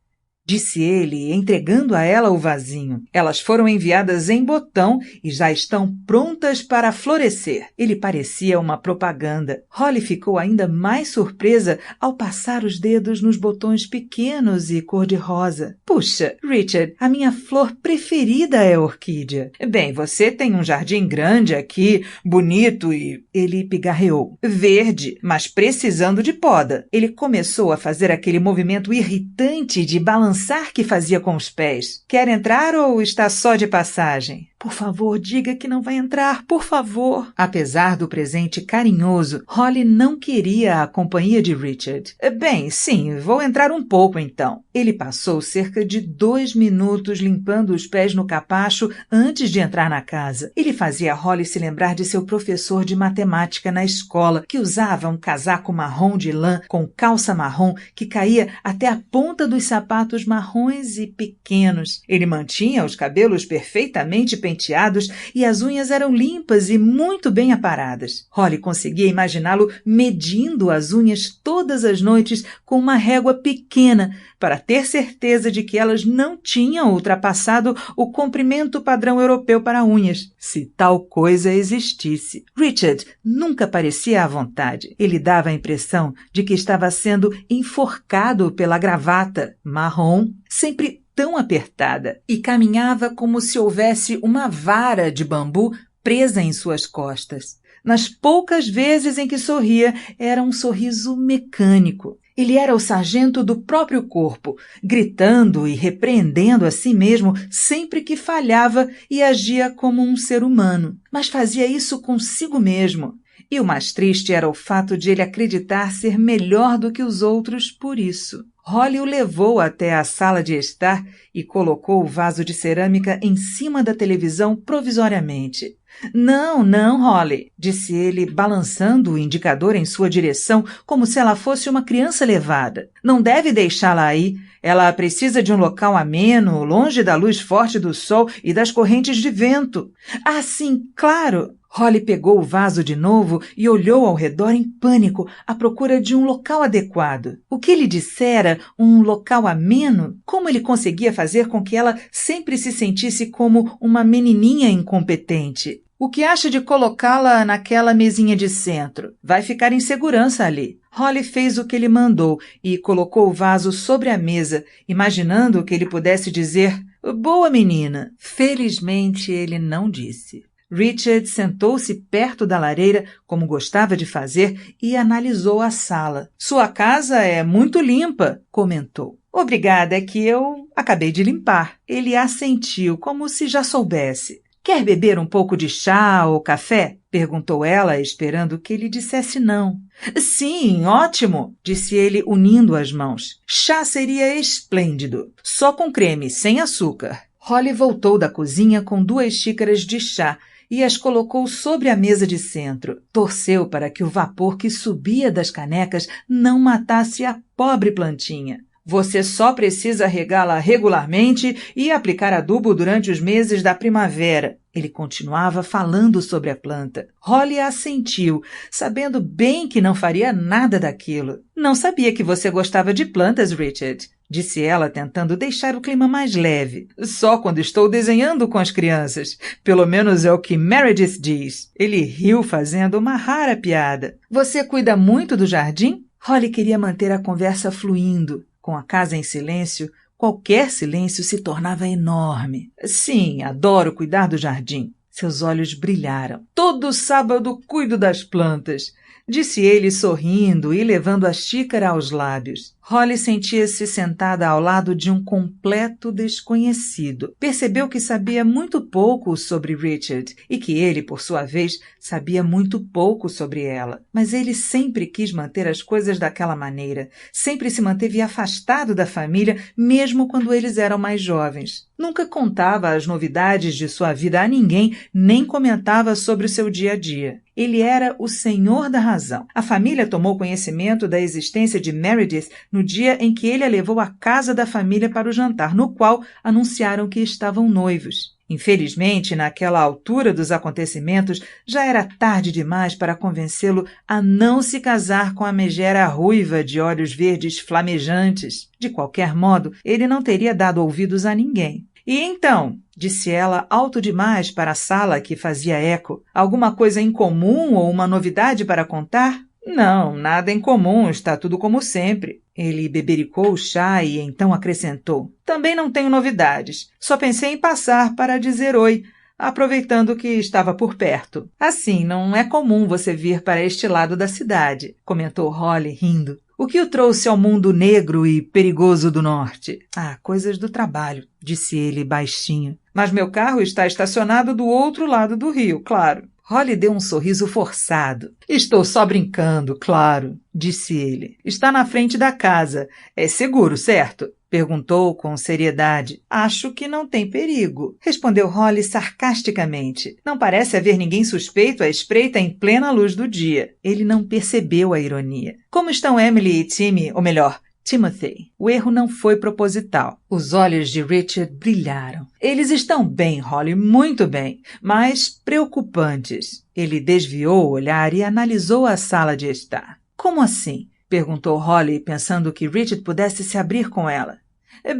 disse ele, entregando a ela o vasinho. Elas foram enviadas em botão e já estão prontas para florescer. Ele parecia uma propaganda. Holly ficou ainda mais surpresa ao passar os dedos nos botões pequenos e cor-de-rosa. Puxa, Richard, a minha flor preferida é a orquídea. Bem, você tem um jardim grande aqui, bonito e... Ele pigarreou. Verde, mas precisando de poda. Ele começou a fazer aquele movimento irritante de balançar que fazia com os pés. Quer entrar ou está só de passagem? Por favor, diga que não vai entrar, por favor. Apesar do presente carinhoso, Holly não queria a companhia de Richard. Bem, sim, vou entrar um pouco então. Ele passou cerca de 2 minutos limpando os pés no capacho antes de entrar na casa. Ele fazia Holly se lembrar de seu professor de matemática na escola, que usava um casaco marrom de lã com calça marrom que caía até a ponta dos sapatos marrons e pequenos. Ele mantinha os cabelos perfeitamente penteados e as unhas eram limpas e muito bem aparadas. Holly conseguia imaginá-lo medindo as unhas todas as noites com uma régua pequena para ter certeza de que elas não tinham ultrapassado o comprimento padrão europeu para unhas, se tal coisa existisse. Richard nunca parecia à vontade. Ele dava a impressão de que estava sendo enforcado pela gravata marrom, sempre tão apertada, e caminhava como se houvesse uma vara de bambu presa em suas costas. Nas poucas vezes em que sorria, era um sorriso mecânico. Ele era o sargento do próprio corpo, gritando e repreendendo a si mesmo sempre que falhava e agia como um ser humano. Mas fazia isso consigo mesmo. E o mais triste era o fato de ele acreditar ser melhor do que os outros por isso. Holly o levou até a sala de estar e colocou o vaso de cerâmica em cima da televisão provisoriamente. Não, não, Holly, disse ele, balançando o indicador em sua direção como se ela fosse uma criança levada. Não deve deixá-la aí. Ela precisa de um local ameno, longe da luz forte do sol e das correntes de vento. Ah, sim, claro! Holly pegou o vaso de novo e olhou ao redor em pânico, à procura de um local adequado. O que ele dissera, um local ameno? Como ele conseguia fazer com que ela sempre se sentisse como uma menininha incompetente? O que acha de colocá-la naquela mesinha de centro? Vai ficar em segurança ali. Holly fez o que ele mandou e colocou o vaso sobre a mesa, imaginando que ele pudesse dizer, "Boa menina." Felizmente, ele não disse. Richard sentou-se perto da lareira, como gostava de fazer, e analisou a sala. "Sua casa é muito limpa", comentou. "Obrigada, é que eu acabei de limpar." Ele assentiu, como se já soubesse. "Quer beber um pouco de chá ou café?" perguntou ela, esperando que ele dissesse não. "Sim, ótimo", disse ele, unindo as mãos. "Chá seria esplêndido. Só com creme, sem açúcar." Holly voltou da cozinha com 2 xícaras de chá e as colocou sobre a mesa de centro. Torceu para que o vapor que subia das canecas não matasse a pobre plantinha. "Você só precisa regá-la regularmente e aplicar adubo durante os meses da primavera." Ele continuava falando sobre a planta. Holly assentiu, sabendo bem que não faria nada daquilo. "Não sabia que você gostava de plantas, Richard", disse ela, tentando deixar o clima mais leve. "Só quando estou desenhando com as crianças. Pelo menos é o que Meredith diz." Ele riu, fazendo uma rara piada. "Você cuida muito do jardim?" Holly queria manter a conversa fluindo. Com a casa em silêncio, qualquer silêncio se tornava enorme. "Sim, adoro cuidar do jardim." Seus olhos brilharam. "Todo sábado cuido das plantas", disse ele sorrindo e levando a xícara aos lábios. Holly sentia-se sentada ao lado de um completo desconhecido. Percebeu que sabia muito pouco sobre Richard e que ele, por sua vez, sabia muito pouco sobre ela. Mas ele sempre quis manter as coisas daquela maneira. Sempre se manteve afastado da família, mesmo quando eles eram mais jovens. Nunca contava as novidades de sua vida a ninguém, nem comentava sobre o seu dia a dia. Ele era o senhor da razão. A família tomou conhecimento da existência de Meredith no dia em que ele a levou à casa da família para o jantar, no qual anunciaram que estavam noivos. Infelizmente, naquela altura dos acontecimentos, já era tarde demais para convencê-lo a não se casar com a megera ruiva de olhos verdes flamejantes. De qualquer modo, ele não teria dado ouvidos a ninguém. "E então?" disse ela, alto demais para a sala que fazia eco. "Alguma coisa em comum ou uma novidade para contar?" "Não, nada em comum, está tudo como sempre." Ele bebericou o chá e então acrescentou. "Também não tenho novidades. Só pensei em passar para dizer oi, aproveitando que estava por perto." "Assim, não é comum você vir para este lado da cidade", comentou Holly, rindo. "O que o trouxe ao mundo negro e perigoso do norte?" "Ah, coisas do trabalho", disse ele baixinho. "Mas meu carro está estacionado do outro lado do rio, claro." Holly deu um sorriso forçado. "Estou só brincando, claro", disse ele. "Está na frente da casa. É seguro, certo?" perguntou com seriedade. "Acho que não tem perigo", respondeu Holly sarcasticamente. "Não parece haver ninguém suspeito à espreita em plena luz do dia." Ele não percebeu a ironia. "Como estão Emily e Timmy, ou melhor, Timothy?" O erro não foi proposital. Os olhos de Richard brilharam. "Eles estão bem, Holly, muito bem, mas preocupantes." Ele desviou o olhar e analisou a sala de estar. "Como assim?" perguntou Holly, pensando que Richard pudesse se abrir com ela.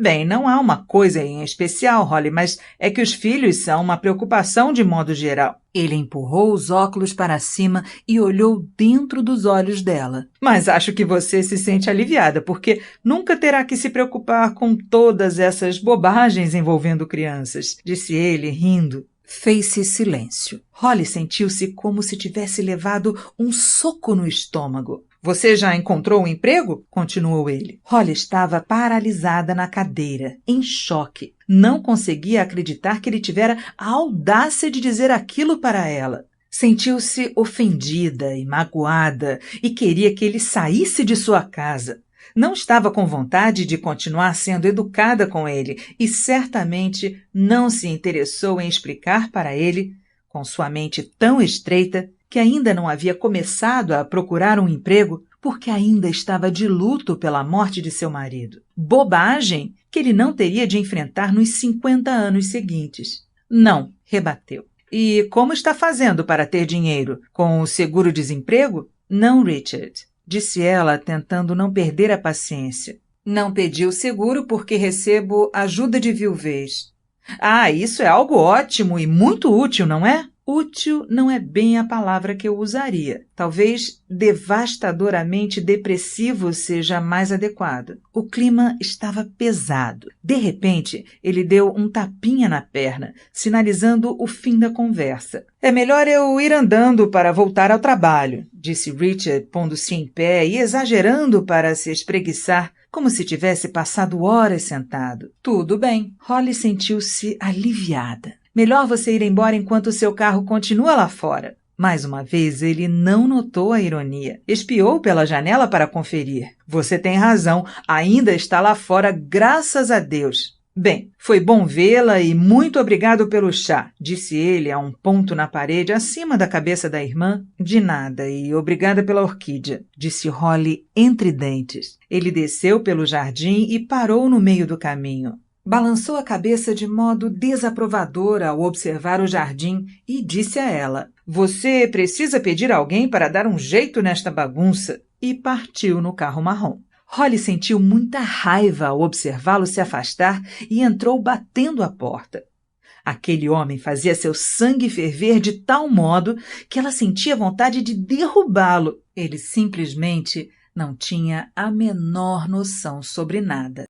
"Bem, não há uma coisa em especial, Holly, mas é que os filhos são uma preocupação de modo geral." Ele empurrou os óculos para cima e olhou dentro dos olhos dela. "Mas acho que você se sente aliviada, porque nunca terá que se preocupar com todas essas bobagens envolvendo crianças", disse ele, rindo. Fez-se silêncio. Holly sentiu-se como se tivesse levado um soco no estômago. "Você já encontrou um emprego?" continuou ele. Holly estava paralisada na cadeira, em choque. Não conseguia acreditar que ele tivera a audácia de dizer aquilo para ela. Sentiu-se ofendida e magoada e queria que ele saísse de sua casa. Não estava com vontade de continuar sendo educada com ele e certamente não se interessou em explicar para ele Com sua mente tão estreita que ainda não havia começado a procurar um emprego porque ainda estava de luto pela morte de seu marido. Bobagem que ele não teria de enfrentar nos 50 anos seguintes. Não, rebateu. E como está fazendo para ter dinheiro? Com o seguro-desemprego? Não, Richard, disse ela, tentando não perder a paciência. Não pedi o seguro porque recebo ajuda de viuvez. Ah, isso é algo ótimo e muito útil, não é? Útil não é bem a palavra que eu usaria. Talvez devastadoramente depressivo seja mais adequado. O clima estava pesado. De repente, ele deu um tapinha na perna, sinalizando o fim da conversa. É melhor eu ir andando para voltar ao trabalho, disse Richard, pondo-se em pé e exagerando para se espreguiçar, como se tivesse passado horas sentado. Tudo bem. Holly sentiu-se aliviada. Melhor você ir embora enquanto seu carro continua lá fora. Mais uma vez, ele não notou a ironia. Espiou pela janela para conferir. Você tem razão, ainda está lá fora, graças a Deus. Bem, foi bom vê-la e muito obrigado pelo chá, disse ele a um ponto na parede acima da cabeça da irmã. De nada e obrigada pela orquídea, disse Holly entre dentes. Ele desceu pelo jardim e parou no meio do caminho. Balançou a cabeça de modo desaprovador ao observar o jardim e disse a ela: Você precisa pedir a alguém para dar um jeito nesta bagunça. E partiu no carro marrom. Holly sentiu muita raiva ao observá-lo se afastar e entrou batendo a porta. Aquele homem fazia seu sangue ferver de tal modo que ela sentia vontade de derrubá-lo. Ele simplesmente não tinha a menor noção sobre nada.